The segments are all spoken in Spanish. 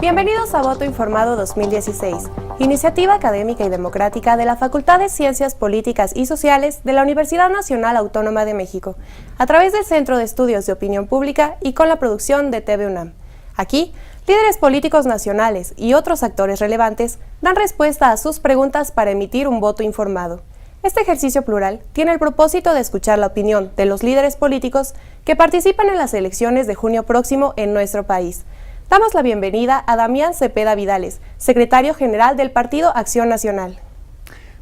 Bienvenidos a Voto Informado 2016, iniciativa académica y democrática de la Facultad de Ciencias Políticas y Sociales de la Universidad Nacional Autónoma de México, a través del Centro de Estudios de Opinión Pública y con la producción de TV UNAM. Aquí, líderes políticos nacionales y otros actores relevantes dan respuesta a sus preguntas para emitir un voto informado. Este ejercicio plural tiene el propósito de escuchar la opinión de los líderes políticos que participan en las elecciones de junio próximo en nuestro país. Damos la bienvenida a Damián Cepeda Vidales, secretario general del Partido Acción Nacional.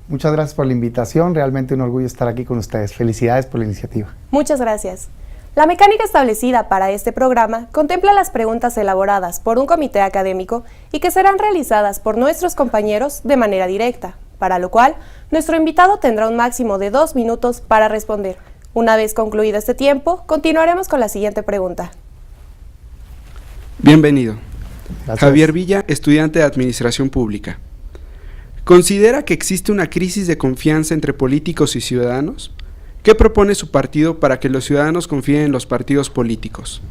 Muchas gracias por la invitación, realmente un orgullo estar aquí con ustedes. Felicidades por la iniciativa. Muchas gracias. La mecánica establecida para este programa contempla las preguntas elaboradas por un comité académico y que serán realizadas por nuestros compañeros de manera directa, para lo cual nuestro invitado tendrá un máximo de 2 minutos para responder. Una vez concluido este tiempo, continuaremos con la siguiente pregunta. Bienvenido. Gracias. Javier Villa, estudiante de Administración Pública. ¿Considera que existe una crisis de confianza entre políticos y ciudadanos? ¿Qué propone su partido para que los ciudadanos confíen en los partidos políticos?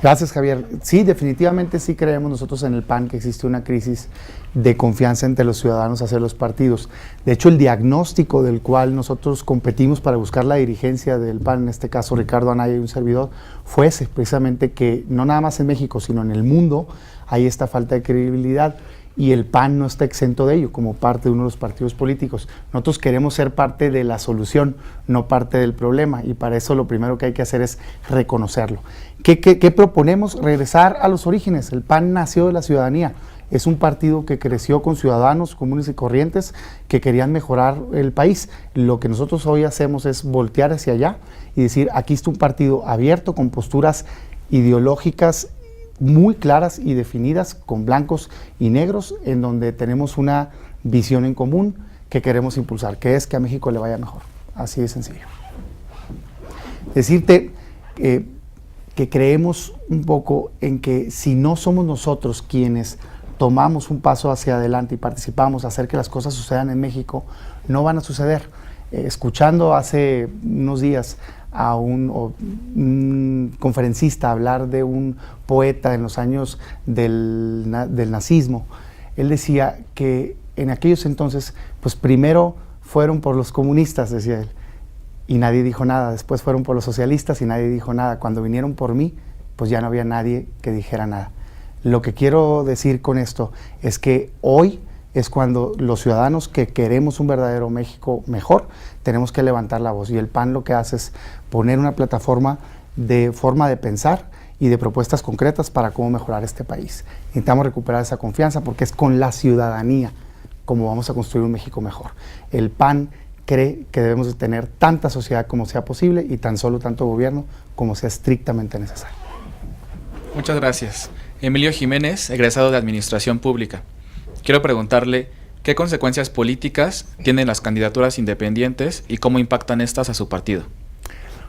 Gracias, Javier. Sí, definitivamente sí creemos nosotros en el PAN que existe una crisis de confianza entre los ciudadanos hacia los partidos. De hecho, el diagnóstico del cual nosotros competimos para buscar la dirigencia del PAN, en este caso Ricardo Anaya y un servidor, fue ese, precisamente que no nada más en México, sino en el mundo hay esta falta de credibilidad. Y el PAN no está exento de ello, como parte de uno de los partidos políticos. Nosotros queremos ser parte de la solución, no parte del problema, y para eso lo primero que hay que hacer es reconocerlo. ¿Qué proponemos? Regresar a los orígenes. El PAN nació de la ciudadanía. Es un partido que creció con ciudadanos comunes y corrientes que querían mejorar el país. Lo que nosotros hoy hacemos es voltear hacia allá y decir, aquí está un partido abierto, con posturas ideológicas muy claras y definidas, con blancos y negros, en donde tenemos una visión en común que queremos impulsar, que es que a México le vaya mejor. Así de sencillo. Decirte que creemos un poco en que si no somos nosotros quienes tomamos un paso hacia adelante y participamos a hacer que las cosas sucedan en México, no van a suceder. Escuchando hace unos días a un conferencista hablar de un poeta en los años del nazismo, él decía que en aquellos entonces, pues primero fueron por los comunistas, decía él, y nadie dijo nada. Después fueron por los socialistas y nadie dijo nada. Cuando vinieron por mí, pues ya no había nadie que dijera nada. Lo que quiero decir con esto es que hoy es cuando los ciudadanos que queremos un verdadero México mejor, tenemos que levantar la voz. Y el PAN lo que hace es poner una plataforma de forma de pensar y de propuestas concretas para cómo mejorar este país. Necesitamos recuperar esa confianza porque es con la ciudadanía como vamos a construir un México mejor. El PAN cree que debemos de tener tanta sociedad como sea posible y tan solo tanto gobierno como sea estrictamente necesario. Muchas gracias. Emilio Jiménez, egresado de Administración Pública. Quiero preguntarle qué consecuencias políticas tienen las candidaturas independientes y cómo impactan estas a su partido.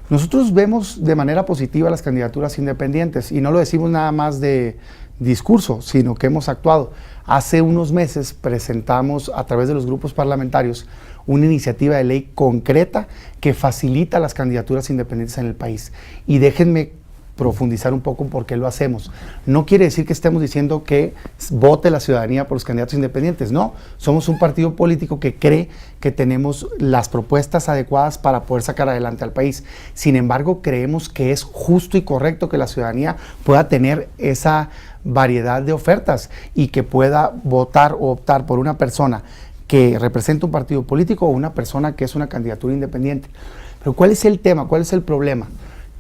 Nosotros vemos de manera positiva las candidaturas independientes y no lo decimos nada más de discurso, sino que hemos actuado. Hace unos meses presentamos a través de los grupos parlamentarios una iniciativa de ley concreta que facilita las candidaturas independientes en el país. Y déjenme profundizar un poco en por qué lo hacemos. No quiere decir que estemos diciendo que vote la ciudadanía por los candidatos independientes, no. Somos un partido político que cree que tenemos las propuestas adecuadas para poder sacar adelante al país. Sin embargo, creemos que es justo y correcto que la ciudadanía pueda tener esa variedad de ofertas y que pueda votar o optar por una persona que representa un partido político o una persona que es una candidatura independiente. Pero ¿cuál es el tema? ¿Cuál es el problema?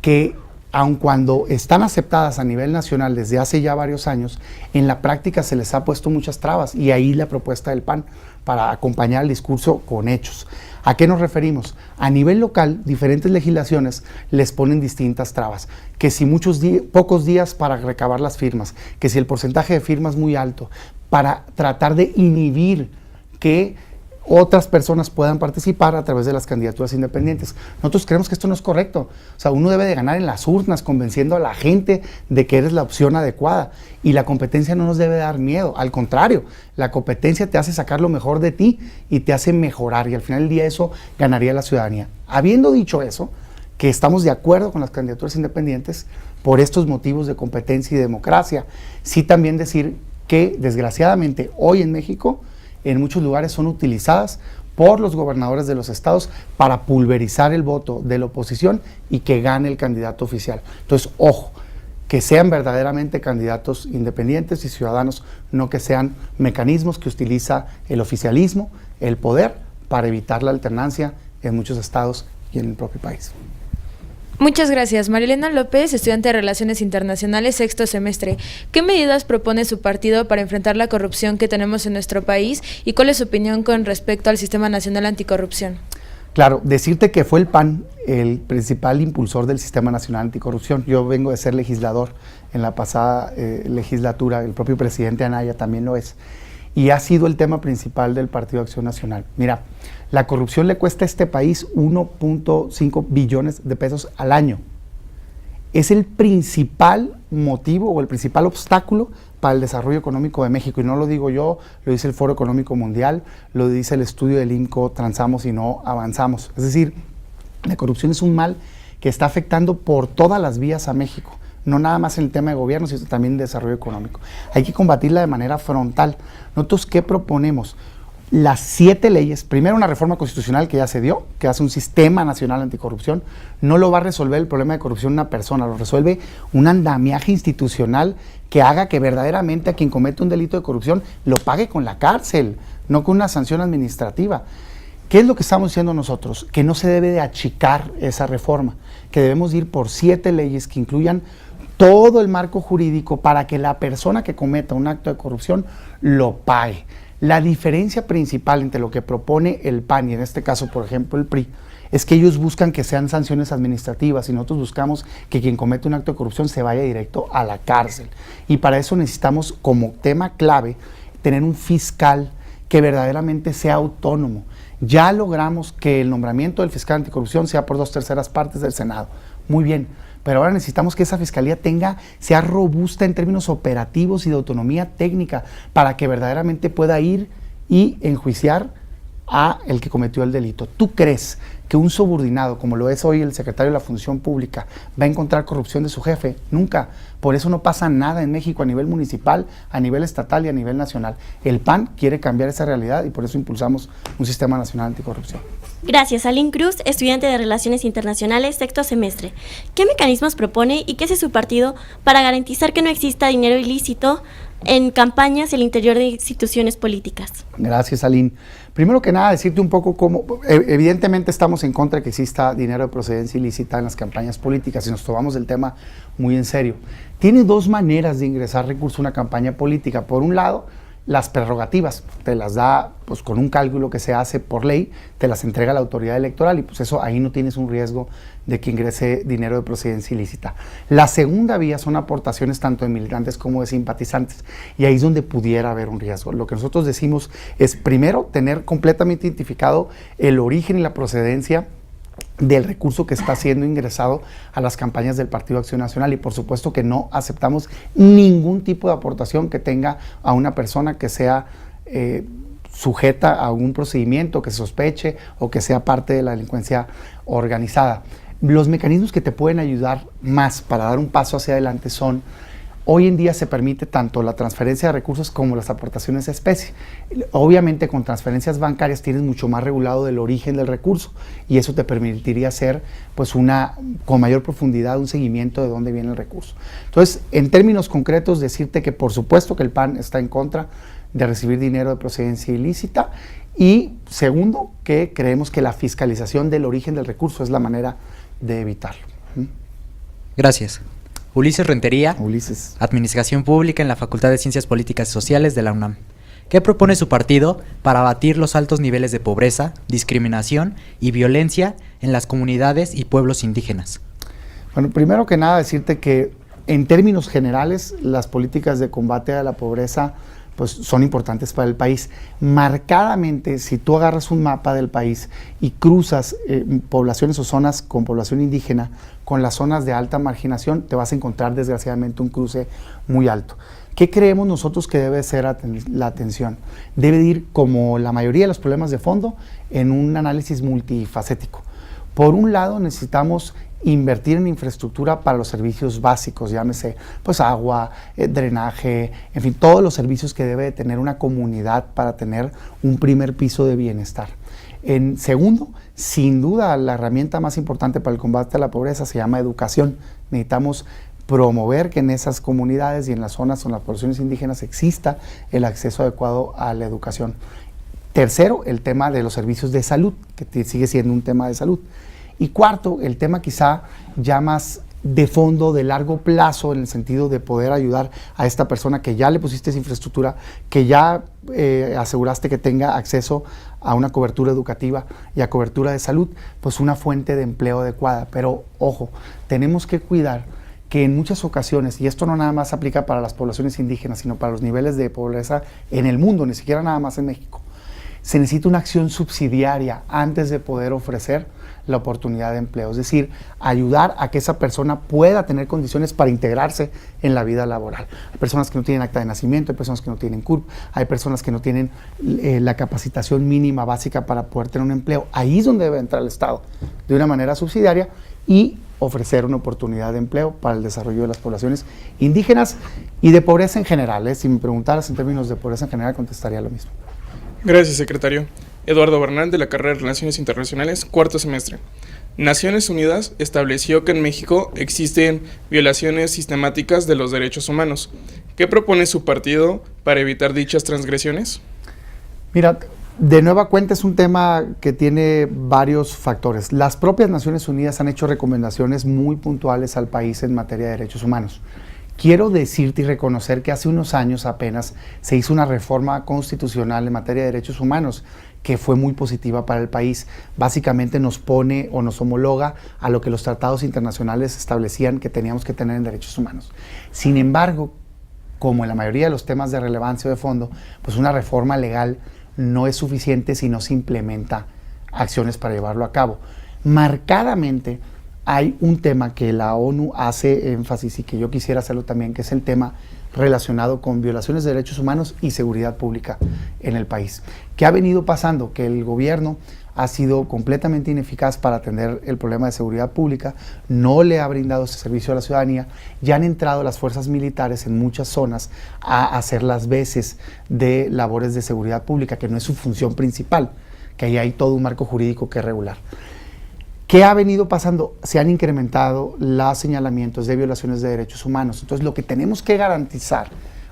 Que aun cuando están aceptadas a nivel nacional desde hace ya varios años, en la práctica se les ha puesto muchas trabas y ahí la propuesta del PAN para acompañar el discurso con hechos. ¿A qué nos referimos? A nivel local, diferentes legislaciones les ponen distintas trabas, que si pocos días para recabar las firmas, que si el porcentaje de firmas muy alto, para tratar de inhibir que otras personas puedan participar a través de las candidaturas independientes. Nosotros creemos que esto no es correcto. O sea, uno debe de ganar en las urnas, convenciendo a la gente de que eres la opción adecuada. Y la competencia no nos debe dar miedo. Al contrario, la competencia te hace sacar lo mejor de ti y te hace mejorar. Y al final del día eso ganaría la ciudadanía. Habiendo dicho eso, que estamos de acuerdo con las candidaturas independientes por estos motivos de competencia y democracia, sí también decir que desgraciadamente hoy en México en muchos lugares son utilizadas por los gobernadores de los estados para pulverizar el voto de la oposición y que gane el candidato oficial. Entonces, ojo, que sean verdaderamente candidatos independientes y ciudadanos, no que sean mecanismos que utiliza el oficialismo, el poder, para evitar la alternancia en muchos estados y en el propio país. Muchas gracias. Marilena López, estudiante de Relaciones Internacionales, sexto semestre. ¿Qué medidas propone su partido para enfrentar la corrupción que tenemos en nuestro país y cuál es su opinión con respecto al Sistema Nacional Anticorrupción? Claro, decirte que fue el PAN el principal impulsor del Sistema Nacional Anticorrupción. Yo vengo de ser legislador en la pasada legislatura, el propio presidente Anaya también lo es, y ha sido el tema principal del Partido Acción Nacional. Mira, la corrupción le cuesta a este país 1.5 billones de pesos al año. Es el principal motivo o el principal obstáculo para el desarrollo económico de México. Y no lo digo yo, lo dice el Foro Económico Mundial, lo dice el estudio del INCO, Transamos y no avanzamos. Es decir, la corrupción es un mal que está afectando por todas las vías a México. No nada más en el tema de gobierno, sino también en desarrollo económico. Hay que combatirla de manera frontal. Nosotros, ¿qué proponemos? Las 7 leyes, primero una reforma constitucional que ya se dio, que hace un sistema nacional anticorrupción, no lo va a resolver el problema de corrupción una persona, lo resuelve un andamiaje institucional que haga que verdaderamente a quien comete un delito de corrupción lo pague con la cárcel, no con una sanción administrativa. ¿Qué es lo que estamos diciendo nosotros? Que no se debe de achicar esa reforma, que debemos ir por 7 leyes que incluyan todo el marco jurídico para que la persona que cometa un acto de corrupción lo pague. La diferencia principal entre lo que propone el PAN y en este caso, por ejemplo, el PRI, es que ellos buscan que sean sanciones administrativas y nosotros buscamos que quien comete un acto de corrupción se vaya directo a la cárcel. Y para eso necesitamos, como tema clave, tener un fiscal que verdaderamente sea autónomo. Ya logramos que el nombramiento del fiscal anticorrupción sea por 2/3 partes del Senado. Muy bien. Pero ahora necesitamos que esa fiscalía sea robusta en términos operativos y de autonomía técnica para que verdaderamente pueda ir y enjuiciar a el que cometió el delito. ¿Tú crees que un subordinado, como lo es hoy el secretario de la Función Pública, va a encontrar corrupción de su jefe? Nunca. Por eso no pasa nada en México a nivel municipal, a nivel estatal y a nivel nacional. El PAN quiere cambiar esa realidad y por eso impulsamos un sistema nacional anticorrupción. Gracias. Aline Cruz, estudiante de Relaciones Internacionales, sexto semestre. ¿Qué mecanismos propone y qué hace su partido para garantizar que no exista dinero ilícito en campañas en el interior de instituciones políticas? Gracias, Aline. Primero que nada, decirte un poco cómo, evidentemente estamos en contra de que exista dinero de procedencia ilícita en las campañas políticas y nos tomamos el tema muy en serio. Tiene 2 maneras de ingresar recursos a una campaña política. Por un lado, las prerrogativas, te las da pues con un cálculo que se hace por ley, te las entrega la autoridad electoral y pues eso ahí no tienes un riesgo de que ingrese dinero de procedencia ilícita. La segunda vía son aportaciones tanto de militantes como de simpatizantes y ahí es donde pudiera haber un riesgo. Lo que nosotros decimos es primero tener completamente identificado el origen y la procedencia del recurso que está siendo ingresado a las campañas del Partido Acción Nacional y por supuesto que no aceptamos ningún tipo de aportación que tenga a una persona que sea sujeta a algún procedimiento, que se sospeche o que sea parte de la delincuencia organizada. Los mecanismos que te pueden ayudar más para dar un paso hacia adelante son: hoy en día se permite tanto la transferencia de recursos como las aportaciones a especie. Obviamente con transferencias bancarias tienes mucho más regulado del origen del recurso y eso te permitiría hacer pues con mayor profundidad un seguimiento de dónde viene el recurso. Entonces, en términos concretos, decirte que por supuesto que el PAN está en contra de recibir dinero de procedencia ilícita y segundo, que creemos que la fiscalización del origen del recurso es la manera de evitarlo. Gracias. Ulises Rentería, Ulises. Administración Pública en la Facultad de Ciencias Políticas y Sociales de la UNAM. ¿Qué propone su partido para abatir los altos niveles de pobreza, discriminación y violencia en las comunidades y pueblos indígenas? Bueno, primero que nada decirte que en términos generales las políticas de combate a la pobreza pues son importantes para el país. Marcadamente, si tú agarras un mapa del país y cruzas poblaciones o zonas con población indígena con las zonas de alta marginación, te vas a encontrar desgraciadamente un cruce muy alto. ¿Qué creemos nosotros que debe ser la atención? Debe ir, como la mayoría de los problemas de fondo, en un análisis multifacético. Por un lado, necesitamos invertir en infraestructura para los servicios básicos, llámese pues agua, drenaje, en fin, todos los servicios que debe tener una comunidad para tener un primer piso de bienestar. En segundo, sin duda, la herramienta más importante para el combate a la pobreza se llama educación. Necesitamos promover que en esas comunidades y en las zonas con las poblaciones indígenas exista el acceso adecuado a la educación. Tercero, el tema de los servicios de salud, que sigue siendo un tema de salud. Y cuarto, el tema quizá ya más de fondo, de largo plazo, en el sentido de poder ayudar a esta persona que ya le pusiste esa infraestructura, que ya aseguraste que tenga acceso a una cobertura educativa y a cobertura de salud, pues una fuente de empleo adecuada. Pero ojo, tenemos que cuidar que en muchas ocasiones, y esto no nada más aplica para las poblaciones indígenas, sino para los niveles de pobreza en el mundo, ni siquiera nada más en México, se necesita una acción subsidiaria antes de poder ofrecer la oportunidad de empleo, es decir, ayudar a que esa persona pueda tener condiciones para integrarse en la vida laboral. Hay personas que no tienen acta de nacimiento, hay personas que no tienen CURP, hay personas que no tienen la capacitación mínima básica para poder tener un empleo. Ahí es donde debe entrar el Estado, de una manera subsidiaria, y ofrecer una oportunidad de empleo para el desarrollo de las poblaciones indígenas y de pobreza en general. Si me preguntaras en términos de pobreza en general, contestaría lo mismo. Gracias, secretario. Eduardo Bernal, de la carrera de Relaciones Internacionales, cuarto semestre. Naciones Unidas estableció que en México existen violaciones sistemáticas de los derechos humanos. ¿Qué propone su partido para evitar dichas transgresiones? Mira, de nueva cuenta es un tema que tiene varios factores. Las propias Naciones Unidas han hecho recomendaciones muy puntuales al país en materia de derechos humanos. Quiero decirte y reconocer que hace unos años apenas se hizo una reforma constitucional en materia de derechos humanos que fue muy positiva para el país. Básicamente nos pone o nos homologa a lo que los tratados internacionales establecían que teníamos que tener en derechos humanos. Sin embargo, como en la mayoría de los temas de relevancia o de fondo, pues una reforma legal no es suficiente si no se implementa acciones para llevarlo a cabo. Marcadamente hay un tema que la ONU hace énfasis y que yo quisiera hacerlo también, que es el tema relacionado con violaciones de derechos humanos y seguridad pública en el país. ¿Qué ha venido pasando? Que el gobierno ha sido completamente ineficaz para atender el problema de seguridad pública, no le ha brindado ese servicio a la ciudadanía, ya han entrado las fuerzas militares en muchas zonas a hacer las veces de labores de seguridad pública, que no es su función principal, que ahí hay todo un marco jurídico que regular. ¿Qué ha venido pasando? Se han incrementado los señalamientos de violaciones de derechos humanos. Entonces, lo que tenemos que garantizar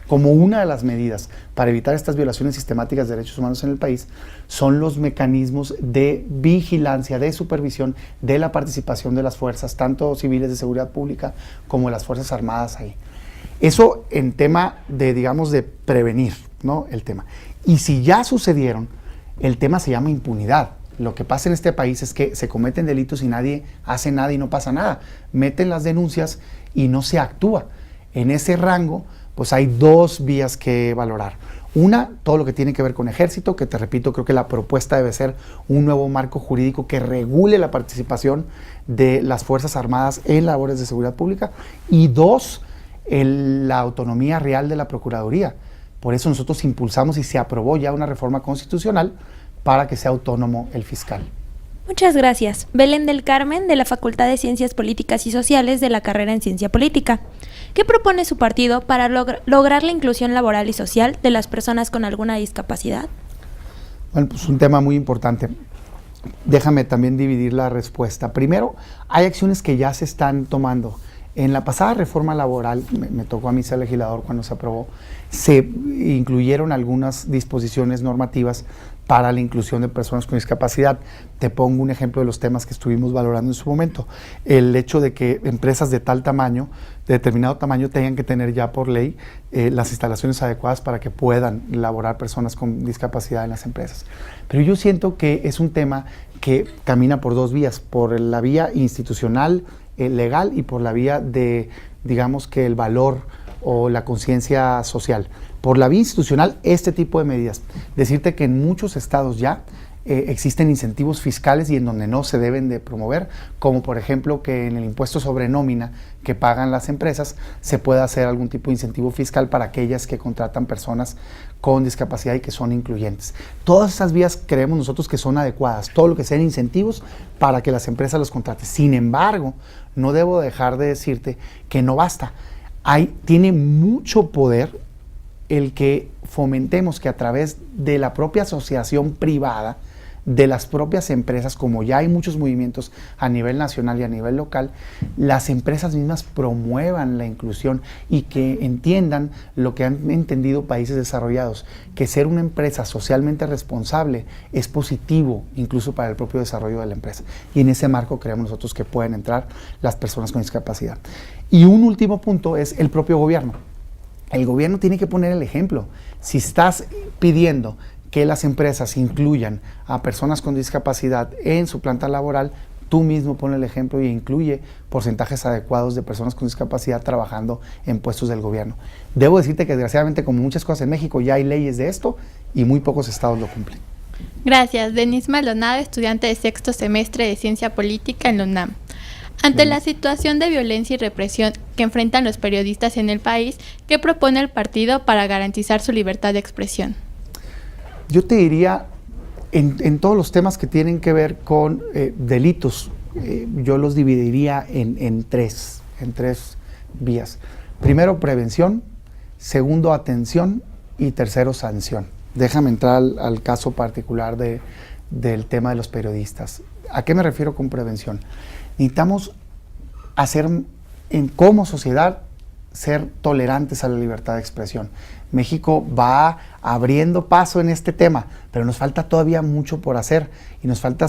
como una de las medidas para evitar estas violaciones sistemáticas de derechos humanos en el país son los mecanismos de vigilancia, de supervisión, de la participación de las fuerzas, tanto civiles de seguridad pública como las Fuerzas Armadas ahí. Eso en tema de, digamos, de prevenir, ¿no? El tema. Y si ya sucedieron, el tema se llama impunidad. Lo que pasa en este país es que se cometen delitos y nadie hace nada y no pasa nada. Meten las denuncias y no se actúa. En ese rango, pues hay dos vías que valorar. Una, todo lo que tiene que ver con ejército, que te repito, creo que la propuesta debe ser un nuevo marco jurídico que regule la participación de las Fuerzas Armadas en labores de seguridad pública. Y dos, la autonomía real de la Procuraduría. Por eso nosotros impulsamos y se aprobó ya una reforma constitucional para que sea autónomo el fiscal. Muchas gracias. Belén del Carmen, de la Facultad de Ciencias Políticas y Sociales, de la carrera en Ciencia Política. ¿Qué propone su partido para lograr la inclusión laboral y social de las personas con alguna discapacidad? Bueno, pues un tema muy importante. Déjame también dividir la respuesta. Primero, hay acciones que ya se están tomando. En la pasada reforma laboral, me tocó a mí ser legislador cuando se aprobó, se incluyeron algunas disposiciones normativas para la inclusión de personas con discapacidad. Te pongo un ejemplo de los temas que estuvimos valorando en su momento. El hecho de que empresas de tal tamaño, de determinado tamaño, tengan que tener ya por ley las instalaciones adecuadas para que puedan laborar personas con discapacidad en las empresas. Pero yo siento que es un tema que camina por dos vías, por la vía institucional, legal, y por la vía de, digamos, que el valor o la conciencia social. Por la vía institucional, este tipo de medidas. Decirte que en muchos estados ya existen incentivos fiscales y en donde no se deben de promover, como por ejemplo que en el impuesto sobre nómina que pagan las empresas se pueda hacer algún tipo de incentivo fiscal para aquellas que contratan personas con discapacidad y que son incluyentes. Todas esas vías creemos nosotros que son adecuadas, todo lo que sean incentivos para que las empresas los contraten. Sin embargo, no debo dejar de decirte que no basta. Tiene mucho poder el que fomentemos que a través de la propia asociación privada, de las propias empresas, como ya hay muchos movimientos a nivel nacional y a nivel local, las empresas mismas promuevan la inclusión y que entiendan lo que han entendido países desarrollados, que ser una empresa socialmente responsable es positivo incluso para el propio desarrollo de la empresa. Y en ese marco creemos nosotros que pueden entrar las personas con discapacidad. Y un último punto es el propio gobierno. El gobierno tiene que poner el ejemplo. Si estás pidiendo que las empresas incluyan a personas con discapacidad en su planta laboral, tú mismo pon el ejemplo y incluye porcentajes adecuados de personas con discapacidad trabajando en puestos del gobierno. Debo decirte que desgraciadamente, como muchas cosas en México, ya hay leyes de esto y muy pocos estados lo cumplen. Gracias. Denise Maldonado, estudiante de sexto semestre de Ciencia Política en la UNAM. Ante la situación de violencia y represión que enfrentan los periodistas en el país, ¿qué propone el partido para garantizar su libertad de expresión? Yo te diría, en todos los temas que tienen que ver con delitos, yo los dividiría en tres vías. Primero, prevención; segundo, atención; y tercero, sanción. Déjame entrar al caso particular del tema de los periodistas. ¿A qué me refiero con prevención? Necesitamos como sociedad, ser tolerantes a la libertad de expresión. México va abriendo paso en este tema, pero nos falta todavía mucho por hacer y nos falta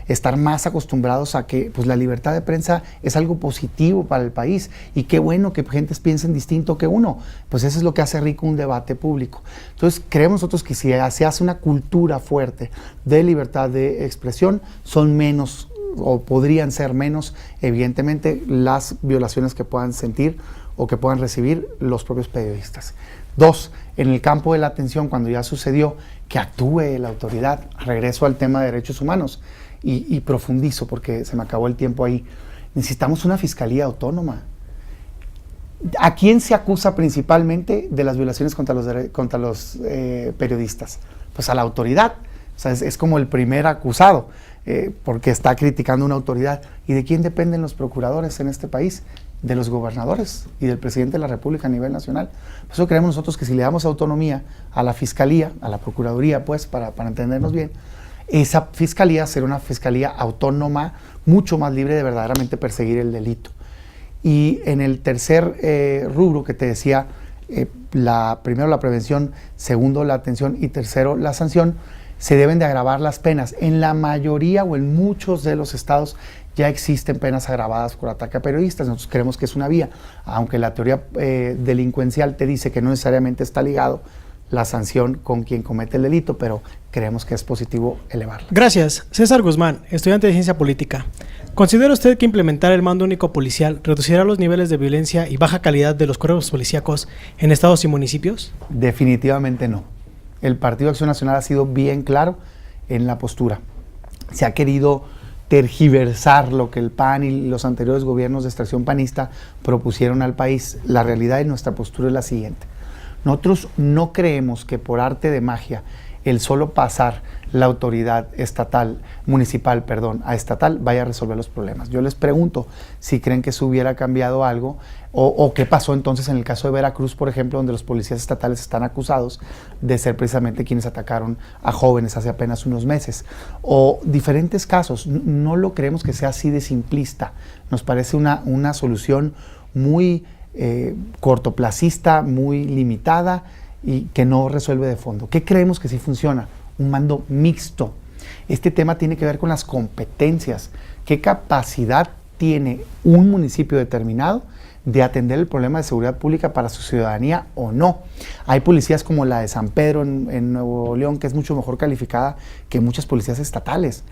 estar más acostumbrados a que pues, la libertad de prensa es algo positivo para el país, y qué bueno que gentes piensen distinto que uno, pues eso es lo que hace rico un debate público. Entonces creemos nosotros que si se hace una cultura fuerte de libertad de expresión, son menos o podrían ser menos, evidentemente, las violaciones que puedan sentir o que puedan recibir los propios periodistas. Dos, en el campo de la atención, cuando ya sucedió, que actúe la autoridad. Regreso al tema de derechos humanos y profundizo porque se me acabó el tiempo ahí. Necesitamos una fiscalía autónoma. ¿A quién se acusa principalmente de las violaciones contra los periodistas? Pues a la autoridad. O sea, es como el primer acusado, porque está criticando una autoridad. ¿Y de quién dependen los procuradores en este país? De los gobernadores y del presidente de la República a nivel nacional. Por eso creemos nosotros que si le damos autonomía a la Fiscalía, a la Procuraduría, pues, para entendernos bien, esa Fiscalía será una Fiscalía autónoma, mucho más libre de verdaderamente perseguir el delito. Y en el tercer rubro que te decía, primero la prevención, segundo la atención y tercero la sanción, se deben de agravar las penas. En la mayoría o en muchos de los estados ya existen penas agravadas por ataque a periodistas. Nosotros creemos que es una vía, aunque la teoría delincuencial te dice que no necesariamente está ligado la sanción con quien comete el delito, pero creemos que es positivo elevarla. Gracias. César Guzmán, estudiante de Ciencia Política. ¿Considera usted que implementar el mando único policial reducirá los niveles de violencia y baja calidad de los cuerpos policíacos en estados y municipios? Definitivamente no. El Partido Acción Nacional ha sido bien claro en la postura. Se ha querido tergiversar lo que el PAN y los anteriores gobiernos de extracción panista propusieron al país. La realidad de nuestra postura es la siguiente. Nosotros no creemos que por arte de magia el solo pasar la autoridad municipal a estatal vaya a resolver los problemas. Yo les pregunto si creen que se hubiera cambiado algo o qué pasó entonces en el caso de Veracruz, por ejemplo, donde los policías estatales están acusados de ser precisamente quienes atacaron a jóvenes hace apenas unos meses. O diferentes casos. No lo creemos que sea así de simplista. Nos parece una solución muy cortoplacista, muy limitada y que no resuelve de fondo. ¿Qué creemos que sí funciona? Un mando mixto. Este tema tiene que ver con las competencias. ¿Qué capacidad tiene un municipio determinado de atender el problema de seguridad pública para su ciudadanía o no? Hay policías como la de San Pedro en Nuevo León, que es mucho mejor calificada que muchas policías estatales.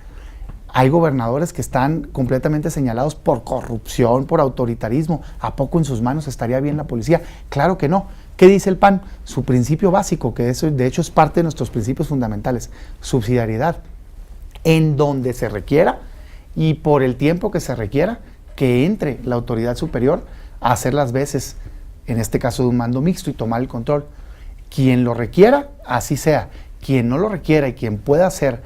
Hay gobernadores que están completamente señalados por corrupción, por autoritarismo. ¿A poco en sus manos estaría bien la policía? Claro que no. ¿Qué dice el PAN? Su principio básico, que eso de hecho es parte de nuestros principios fundamentales, subsidiariedad. En donde se requiera y por el tiempo que se requiera, que entre la autoridad superior a hacer las veces, en este caso de un mando mixto, y tomar el control. Quien lo requiera, así sea. Quien no lo requiera y quien pueda hacer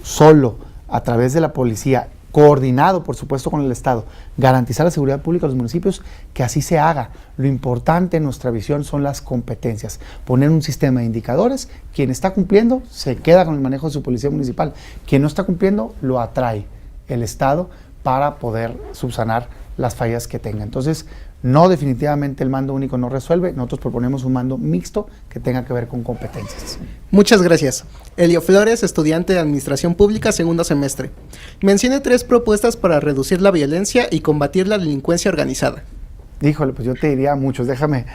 solo a través de la policía, coordinado por supuesto con el Estado, garantizar la seguridad pública de los municipios, que así se haga. Lo importante en nuestra visión son las competencias, poner un sistema de indicadores. Quien está cumpliendo se queda con el manejo de su policía municipal, quien no está cumpliendo lo atrae el Estado para poder subsanar las fallas que tenga. Entonces, no, definitivamente el mando único no resuelve. Nosotros proponemos un mando mixto que tenga que ver con competencias. Muchas gracias. Elio Flores, estudiante de Administración Pública, segundo semestre. Mencione 3 propuestas para reducir la violencia y combatir la delincuencia organizada. Híjole, pues yo te diría muchos, déjame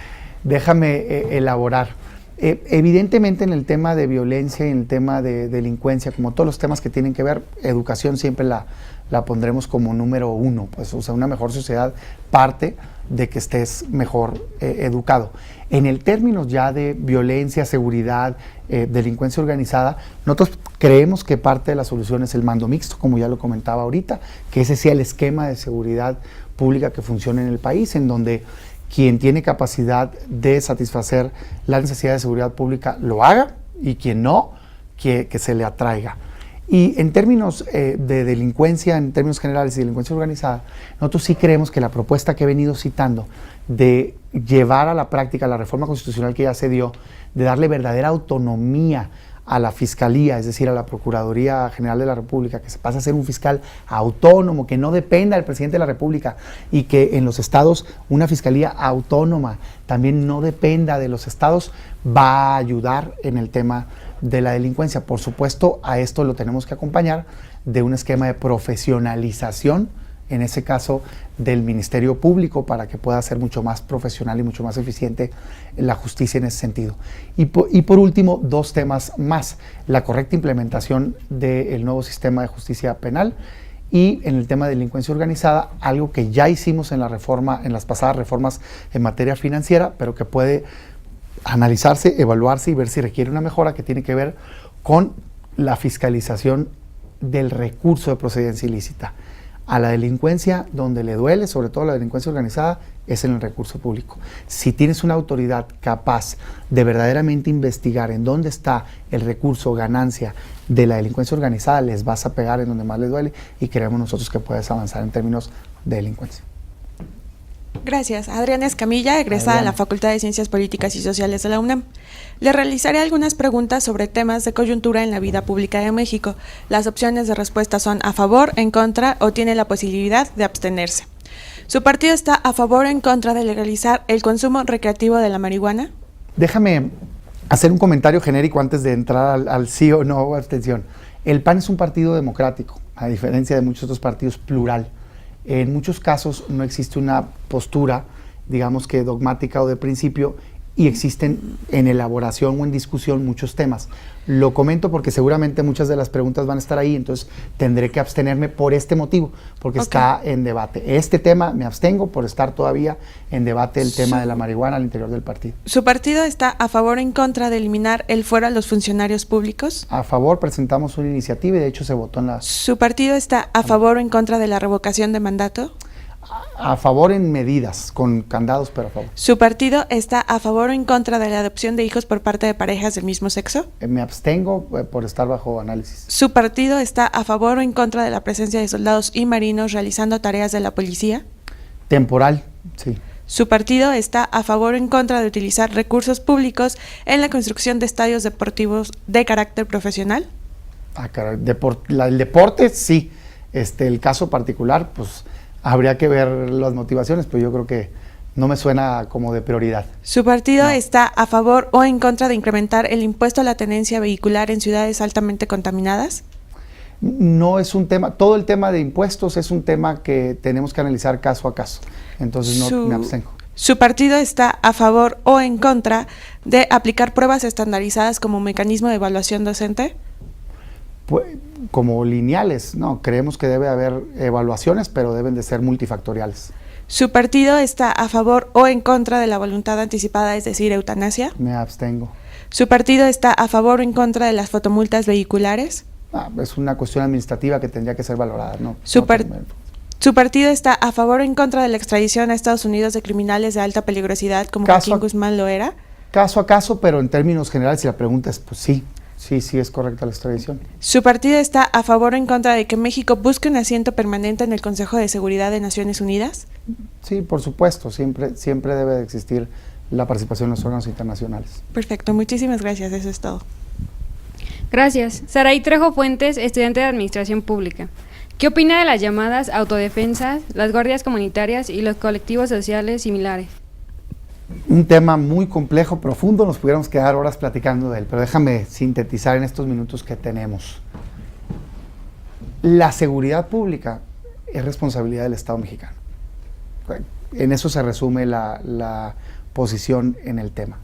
elaborar. Evidentemente en el tema de violencia y en el tema de delincuencia, como todos los temas que tienen que ver, educación siempre la pondremos como número 1, pues, o sea, una mejor sociedad parte de que estés mejor educado. En el términos ya de violencia, seguridad, delincuencia organizada, nosotros creemos que parte de la solución es el mando mixto, como ya lo comentaba ahorita, que ese sea el esquema de seguridad pública que funcione en el país, en donde quien tiene capacidad de satisfacer la necesidad de seguridad pública lo haga, y quien no, que se le atraiga. Y en términos de delincuencia, en términos generales y delincuencia organizada, nosotros sí creemos que la propuesta que he venido citando de llevar a la práctica la reforma constitucional que ya se dio, de darle verdadera autonomía a la Fiscalía, es decir, a la Procuraduría General de la República, que se pase a ser un fiscal autónomo, que no dependa del presidente de la República, y que en los estados una Fiscalía autónoma también no dependa de los estados, va a ayudar en el tema de la delincuencia. Por supuesto, a esto lo tenemos que acompañar de un esquema de profesionalización, en ese caso del Ministerio Público, para que pueda ser mucho más profesional y mucho más eficiente la justicia en ese sentido. Y por último, 2 temas más: la correcta implementación del nuevo sistema de justicia penal, y en el tema de delincuencia organizada, algo que ya hicimos en las pasadas reformas en materia financiera, pero que puede analizarse, evaluarse y ver si requiere una mejora, que tiene que ver con la fiscalización del recurso de procedencia ilícita. A la delincuencia, donde le duele, sobre todo la delincuencia organizada, es en el recurso público. Si tienes una autoridad capaz de verdaderamente investigar en dónde está el recurso o ganancia de la delincuencia organizada, les vas a pegar en donde más les duele, y creemos nosotros que puedes avanzar en términos de delincuencia. Gracias. Adriana Escamilla, egresada de la Facultad de Ciencias Políticas y Sociales de la UNAM. Le realizaré algunas preguntas sobre temas de coyuntura en la vida pública de México. Las opciones de respuesta son a favor, en contra o tiene la posibilidad de abstenerse. ¿Su partido está a favor o en contra de legalizar el consumo recreativo de la marihuana? Déjame hacer un comentario genérico antes de entrar al sí o no o abstención. El PAN es un partido democrático, a diferencia de muchos otros partidos, plural. En muchos casos no existe una postura, digamos que dogmática o de principio, y existen en elaboración o en discusión muchos temas. Lo comento porque seguramente muchas de las preguntas van a estar ahí, entonces tendré que abstenerme por este motivo, porque está en debate. Este tema me abstengo por estar todavía en debate el tema de la marihuana al interior del partido. ¿Su partido está a favor o en contra de eliminar el fuero a los funcionarios públicos? A favor, presentamos una iniciativa y de hecho se votó en la... ¿Su partido está a favor o en contra de la revocación de mandato? A favor en medidas, con candados, pero a favor. ¿Su partido está a favor o en contra de la adopción de hijos por parte de parejas del mismo sexo? Me abstengo por estar bajo análisis. ¿Su partido está a favor o en contra de la presencia de soldados y marinos realizando tareas de la policía? Temporal, sí. ¿Su partido está a favor o en contra de utilizar recursos públicos en la construcción de estadios deportivos de carácter profesional? El deporte, sí. El caso particular, pues habría que ver las motivaciones, pero yo creo que no me suena como de prioridad. ¿Su partido está a favor o en contra de incrementar el impuesto a la tenencia vehicular en ciudades altamente contaminadas? No es un tema, todo el tema de impuestos es un tema que tenemos que analizar caso a caso, entonces no me abstengo. ¿Su partido está a favor o en contra de aplicar pruebas estandarizadas como mecanismo de evaluación docente? pues, como lineales. No, creemos que debe haber evaluaciones, pero deben de ser multifactoriales. ¿Su partido está a favor o en contra de la voluntad anticipada, es decir, eutanasia? Me abstengo. ¿Su partido está a favor o en contra de las fotomultas vehiculares? Es una cuestión administrativa que tendría que ser valorada, ¿no? ¿Su partido está a favor o en contra de la extradición a Estados Unidos de criminales de alta peligrosidad como Joaquín Guzmán lo era? Caso a caso, pero en términos generales, si la pregunta es, pues sí es correcta la extradición. ¿Su partido está a favor o en contra de que México busque un asiento permanente en el Consejo de Seguridad de Naciones Unidas? Sí, por supuesto, siempre debe de existir la participación en los órganos internacionales. Perfecto, muchísimas gracias, eso es todo. Gracias. Saraí Trejo Fuentes, estudiante de Administración Pública. ¿Qué opina de las llamadas autodefensas, las guardias comunitarias y los colectivos sociales similares? Un tema muy complejo, profundo, nos pudiéramos quedar horas platicando de él, pero déjame sintetizar en estos minutos que tenemos. La seguridad pública es responsabilidad del Estado mexicano. En eso se resume la posición en el tema.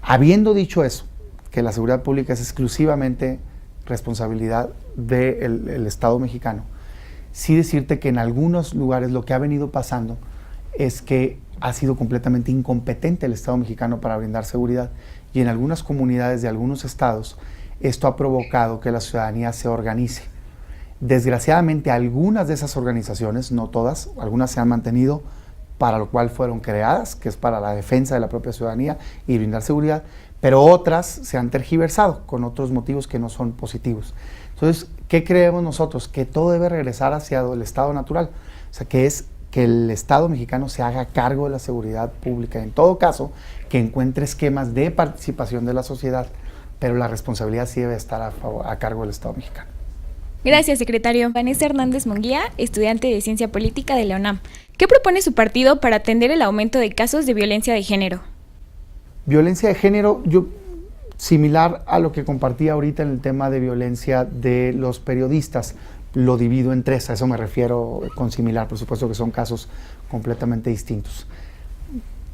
Habiendo dicho eso, que la seguridad pública es exclusivamente responsabilidad del Estado mexicano, sí decirte que en algunos lugares lo que ha venido pasando es que ha sido completamente incompetente el Estado mexicano para brindar seguridad, y en algunas comunidades de algunos estados esto ha provocado que la ciudadanía se organice. Desgraciadamente algunas de esas organizaciones, no todas, algunas se han mantenido para lo cual fueron creadas, que es para la defensa de la propia ciudadanía y brindar seguridad, pero otras se han tergiversado con otros motivos que no son positivos. Entonces, ¿qué creemos nosotros? Que todo debe regresar hacia el estado natural, o sea, que es que el Estado mexicano se haga cargo de la seguridad pública, en todo caso, que encuentre esquemas de participación de la sociedad, pero la responsabilidad sí debe estar a cargo del Estado mexicano. Gracias, secretario. Vanessa Hernández Munguía, estudiante de Ciencia Política de la UNAM. ¿Qué propone su partido para atender el aumento de casos de violencia de género? Violencia de género, similar a lo que compartí ahorita en el tema de violencia de los periodistas, lo divido en tres, a eso me refiero con similar, por supuesto que son casos completamente distintos.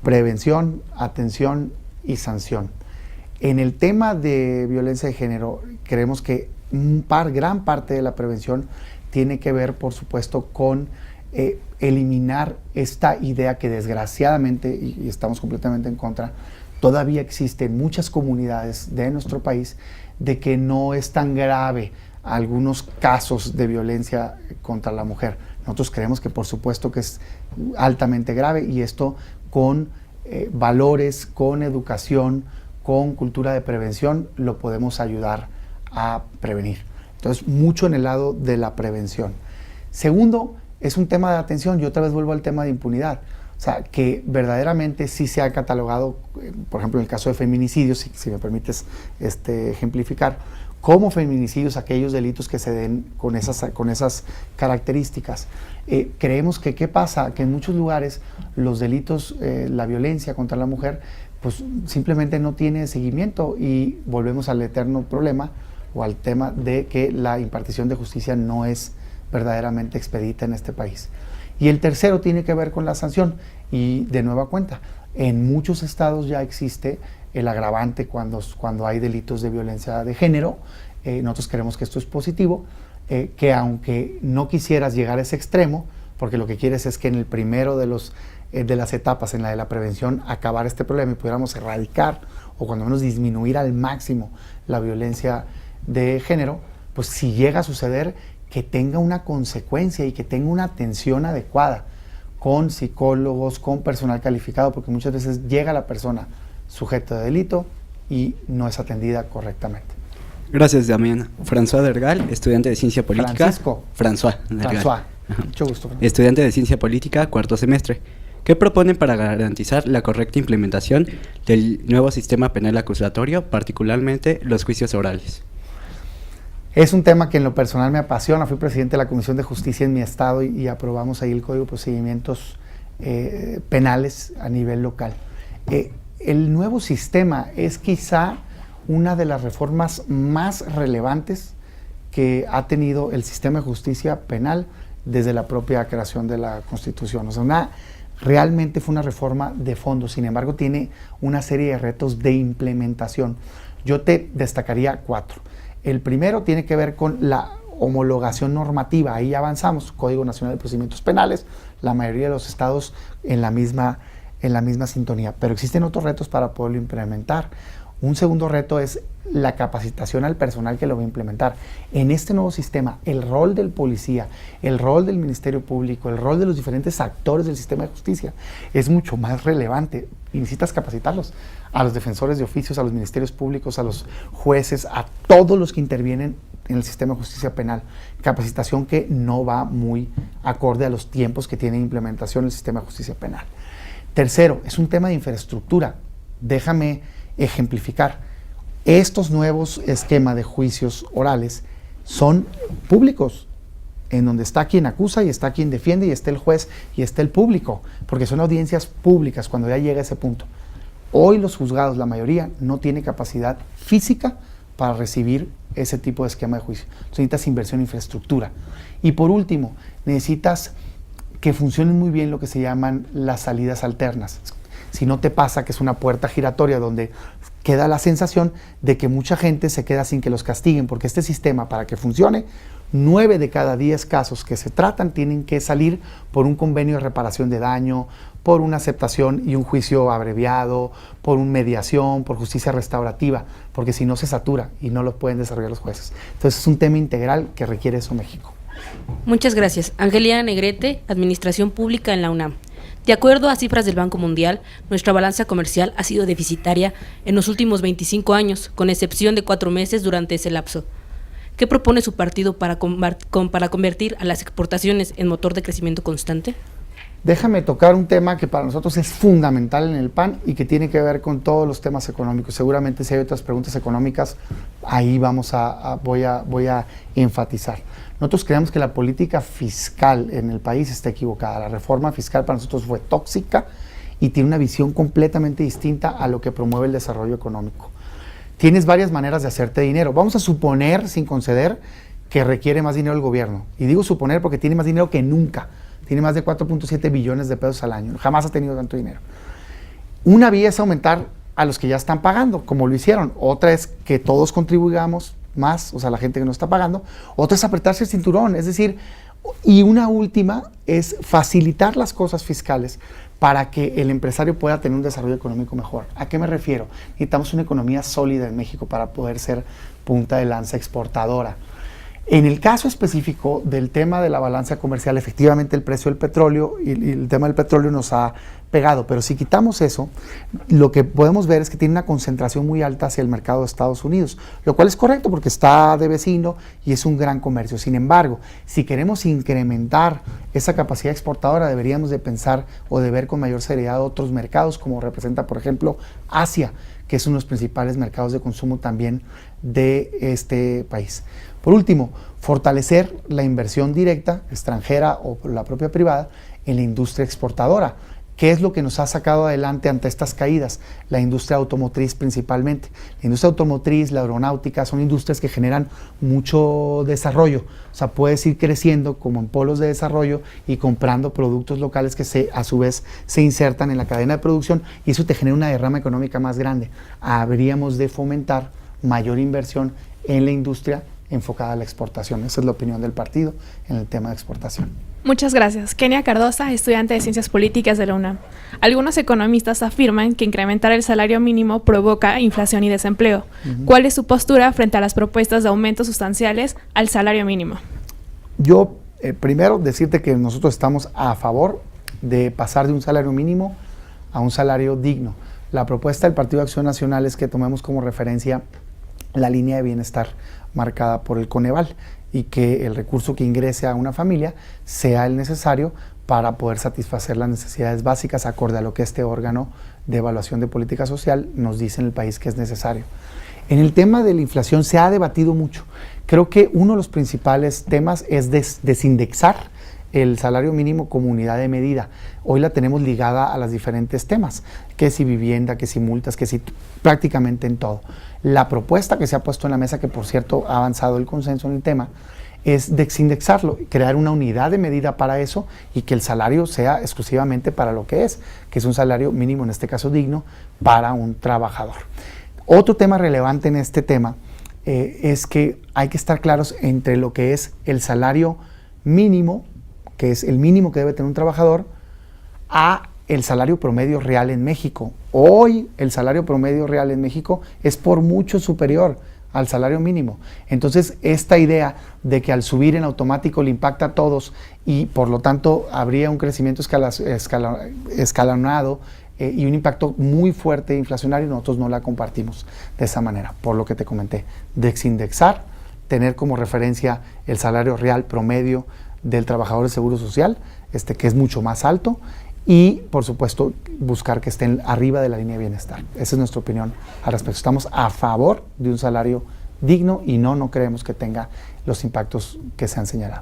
Prevención, atención y sanción. En el tema de violencia de género, creemos que gran parte de la prevención tiene que ver, por supuesto, con eliminar esta idea que desgraciadamente, y estamos completamente en contra, todavía existe en muchas comunidades de nuestro país, de que no es tan grave algunos casos de violencia contra la mujer. Nosotros creemos que por supuesto que es altamente grave, y esto con valores, con educación, con cultura de prevención lo podemos ayudar a prevenir. Entonces, mucho en el lado de la prevención. Segundo, es un tema de atención. Yo otra vez vuelvo al tema de impunidad. O sea, que verdaderamente sí se ha catalogado, por ejemplo, en el caso de feminicidios, si me permites ejemplificar, como feminicidios aquellos delitos que se den con esas características. Creemos que, ¿qué pasa? Que en muchos lugares los delitos, la violencia contra la mujer, pues simplemente no tiene seguimiento, y volvemos al eterno problema o al tema de que la impartición de justicia no es verdaderamente expedita en este país. Y el tercero tiene que ver con la sanción, y de nueva cuenta, en muchos estados ya existe el agravante cuando hay delitos de violencia de género. Nosotros creemos que esto es positivo, que aunque no quisieras llegar a ese extremo, porque lo que quieres es que en el primero de las etapas, en la de la prevención, acabar este problema y pudiéramos erradicar o cuando menos disminuir al máximo la violencia de género, pues si llega a suceder, que tenga una consecuencia y que tenga una atención adecuada con psicólogos, con personal calificado, porque muchas veces llega la persona sujeto de delito y no es atendida correctamente. Gracias, Damián. François Dergal, estudiante de Ciencia Política. Francisco. François Dergal. François. Mucho gusto. Estudiante de Ciencia Política, cuarto semestre. ¿Qué proponen para garantizar la correcta implementación del nuevo sistema penal acusatorio, particularmente los juicios orales? Es un tema que en lo personal me apasiona. Fui presidente de la Comisión de Justicia en mi estado y aprobamos ahí el Código de Procedimientos Penales a nivel local. El nuevo sistema es quizá una de las reformas más relevantes que ha tenido el sistema de justicia penal desde la propia creación de la Constitución. O sea, realmente fue una reforma de fondo. Sin embargo, tiene una serie de retos de implementación. Yo te destacaría 4. El primero tiene que ver con la homologación normativa, ahí avanzamos, Código Nacional de Procedimientos Penales, la mayoría de los estados en la misma sintonía, pero existen otros retos para poderlo implementar. Un segundo reto es la capacitación al personal que lo va a implementar. En este nuevo sistema, el rol del policía, el rol del Ministerio Público, el rol de los diferentes actores del sistema de justicia es mucho más relevante y necesitas capacitarlos. A los defensores de oficios, a los ministerios públicos, a los jueces, a todos los que intervienen en el sistema de justicia penal. Capacitación que no va muy acorde a los tiempos que tiene implementación el sistema de justicia penal. Tercero, es un tema de infraestructura. Déjame ejemplificar. Estos nuevos esquemas de juicios orales son públicos, en donde está quien acusa y está quien defiende y está el juez y está el público, porque son audiencias públicas cuando ya llega a ese punto. Hoy los juzgados, la mayoría, no tiene capacidad física para recibir ese tipo de esquema de juicio. Entonces necesitas inversión en infraestructura. Y por último, necesitas que funcionen muy bien lo que se llaman las salidas alternas. Si no te pasa que es una puerta giratoria donde queda la sensación de que mucha gente se queda sin que los castiguen, porque este sistema, para que funcione, 9 de cada 10 casos que se tratan tienen que salir por un convenio de reparación de daño, por una aceptación y un juicio abreviado, por una mediación, por justicia restaurativa, porque si no se satura y no lo pueden desarrollar los jueces. Entonces es un tema integral que requiere eso México. Muchas gracias. Angelina Negrete, Administración Pública en la UNAM. De acuerdo a cifras del Banco Mundial, nuestra balanza comercial ha sido deficitaria en los últimos 25 años, con excepción de 4 meses durante ese lapso. ¿Qué propone su partido para convertir a las exportaciones en motor de crecimiento constante? Déjame tocar un tema que para nosotros es fundamental en el PAN y que tiene que ver con todos los temas económicos. Seguramente si hay otras preguntas económicas, ahí voy a enfatizar. Nosotros creemos que la política fiscal en el país está equivocada. La reforma fiscal para nosotros fue tóxica y tiene una visión completamente distinta a lo que promueve el desarrollo económico. Tienes varias maneras de hacerte dinero. Vamos a suponer, sin conceder, que requiere más dinero el gobierno. Y digo suponer porque tiene más dinero que nunca. Tiene más de 4.7 billones de pesos al año. Jamás ha tenido tanto dinero. Una vía es aumentar a los que ya están pagando, como lo hicieron. Otra es que todos contribuyamos más, o sea, la gente que no está pagando. Otra es apretarse el cinturón, es decir, y una última es facilitar las cosas fiscales para que el empresario pueda tener un desarrollo económico mejor. ¿A qué me refiero? Necesitamos una economía sólida en México para poder ser punta de lanza exportadora. En el caso específico del tema de la balanza comercial, efectivamente el precio del petróleo y el tema del petróleo nos ha pegado, pero si quitamos eso, lo que podemos ver es que tiene una concentración muy alta hacia el mercado de Estados Unidos, lo cual es correcto porque está de vecino y es un gran comercio. Sin embargo, si queremos incrementar esa capacidad exportadora, deberíamos de pensar o de ver con mayor seriedad otros mercados, como representa, por ejemplo, Asia, que es uno de los principales mercados de consumo también de este país. Por último, fortalecer la inversión directa, extranjera o la propia privada, en la industria exportadora. ¿Qué es lo que nos ha sacado adelante ante estas caídas? La industria automotriz principalmente. La industria automotriz, la aeronáutica, son industrias que generan mucho desarrollo. O sea, puedes ir creciendo como en polos de desarrollo y comprando productos locales que a su vez se insertan en la cadena de producción y eso te genera una derrama económica más grande. Habríamos de fomentar mayor inversión en la industria enfocada a la exportación. Esa es la opinión del partido en el tema de exportación. Muchas gracias. Kenia Cardosa, estudiante de Ciencias Políticas de la UNAM. Algunos economistas afirman que incrementar el salario mínimo provoca inflación y desempleo. ¿Cuál es su postura frente a las propuestas de aumentos sustanciales al salario mínimo? Yo, primero, decirte que nosotros estamos a favor de pasar de un salario mínimo a un salario digno. La propuesta del Partido de Acción Nacional es que tomemos como referencia la línea de bienestar marcada por el Coneval y que el recurso que ingrese a una familia sea el necesario para poder satisfacer las necesidades básicas acorde a lo que este órgano de evaluación de política social nos dice en el país que es necesario. En el tema de la inflación se ha debatido mucho. Creo que uno de los principales temas es desindexar el salario mínimo como unidad de medida. Hoy la tenemos ligada a los diferentes temas, que si vivienda, que si multas, que si prácticamente en todo. La propuesta que se ha puesto en la mesa, que por cierto ha avanzado el consenso en el tema, es desindexarlo, crear una unidad de medida para eso y que el salario sea exclusivamente para lo que es un salario mínimo, en este caso digno, para un trabajador. Otro tema relevante en este tema es que hay que estar claros entre lo que es el salario mínimo, que es el mínimo que debe tener un trabajador, a el salario promedio real en México. Hoy el salario promedio real en México es por mucho superior al salario mínimo. Entonces, esta idea de que al subir en automático le impacta a todos y por lo tanto habría un crecimiento escalonado y un impacto muy fuerte inflacionario, nosotros no la compartimos de esa manera. Por lo que te comenté, desindexar, tener como referencia el salario real promedio del trabajador de Seguro Social, que es mucho más alto, y por supuesto buscar que estén arriba de la línea de bienestar. Esa es nuestra opinión al respecto. Estamos a favor de un salario digno y no creemos que tenga los impactos que se han señalado.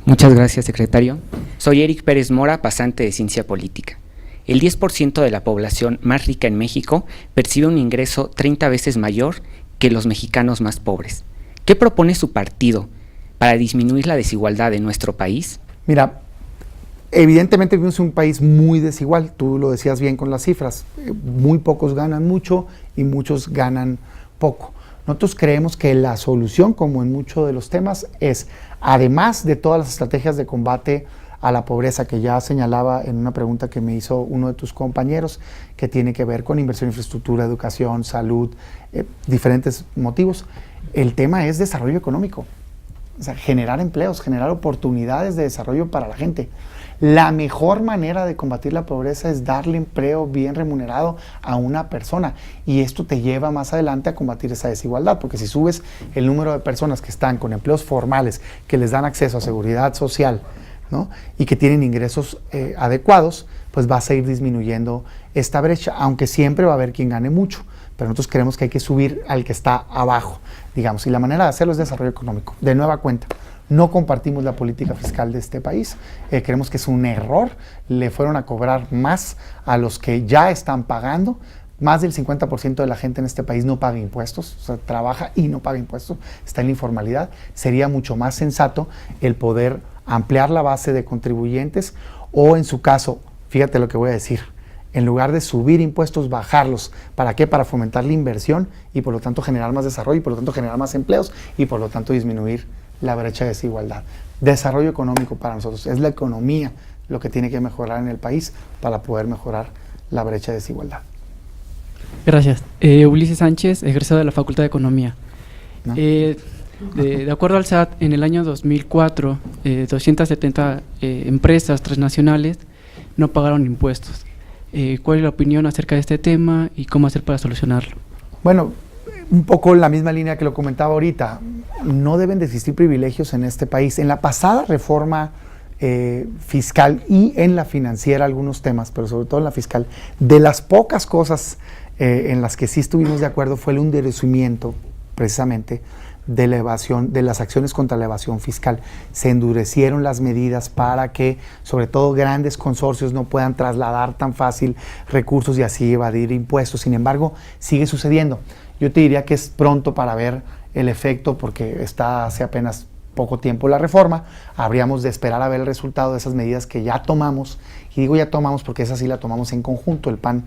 Muchas gracias, secretario. Soy Eric Pérez Mora, pasante de Ciencia Política. El 10% de la población más rica en México percibe un ingreso 30 veces mayor que los mexicanos más pobres. ¿Qué propone su partido para disminuir la desigualdad en nuestro país? Mira, evidentemente vivimos en un país muy desigual, tú lo decías bien con las cifras, muy pocos ganan mucho y muchos ganan poco. Nosotros creemos que la solución, como en muchos de los temas, es, además de todas las estrategias de combate a la pobreza que ya señalaba en una pregunta que me hizo uno de tus compañeros, que tiene que ver con inversión en infraestructura, educación, salud, diferentes motivos, el tema es desarrollo económico, o sea, generar empleos, generar oportunidades de desarrollo para la gente. La mejor manera de combatir la pobreza es darle empleo bien remunerado a una persona, y esto te lleva más adelante a combatir esa desigualdad, porque si subes el número de personas que están con empleos formales, que les dan acceso a seguridad social, ¿no?, y que tienen ingresos adecuados, pues vas a ir disminuyendo esta brecha, aunque siempre va a haber quien gane mucho, pero nosotros creemos que hay que subir al que está abajo, digamos, y la manera de hacerlo es desarrollo económico. De nueva cuenta, no compartimos la política fiscal de este país, creemos que es un error, le fueron a cobrar más a los que ya están pagando. Más del 50% de la gente en este país no paga impuestos, o sea, trabaja y no paga impuestos, está en la informalidad. Sería mucho más sensato el poder ampliar la base de contribuyentes o, en su caso, fíjate lo que voy a decir, en lugar de subir impuestos, bajarlos. ¿Para qué? Para fomentar la inversión y por lo tanto generar más desarrollo y por lo tanto generar más empleos y por lo tanto disminuir la brecha de desigualdad. Desarrollo económico para nosotros es la economía lo que tiene que mejorar en el país para poder mejorar la brecha de desigualdad. Gracias. Ulises Sánchez, egresado de la Facultad de Economía. ¿No? De acuerdo al SAT, en el año 2004, 270 empresas transnacionales no pagaron impuestos. ¿Cuál es la opinión acerca de este tema y cómo hacer para solucionarlo? Bueno, un poco en la misma línea que lo comentaba ahorita, no deben de existir privilegios en este país. En la pasada reforma fiscal y en la financiera algunos temas, pero sobre todo en la fiscal, de las pocas cosas en las que sí estuvimos de acuerdo fue el endurecimiento precisamente de la evasión, de las acciones contra la evasión fiscal. Se endurecieron las medidas para que sobre todo grandes consorcios no puedan trasladar tan fácil recursos y así evadir impuestos. Sin embargo, sigue sucediendo. Yo te diría que es pronto para ver el efecto porque está hace apenas poco tiempo la reforma. Habríamos de esperar a ver el resultado de esas medidas que ya tomamos, y digo ya tomamos porque esa sí la tomamos en conjunto, el PAN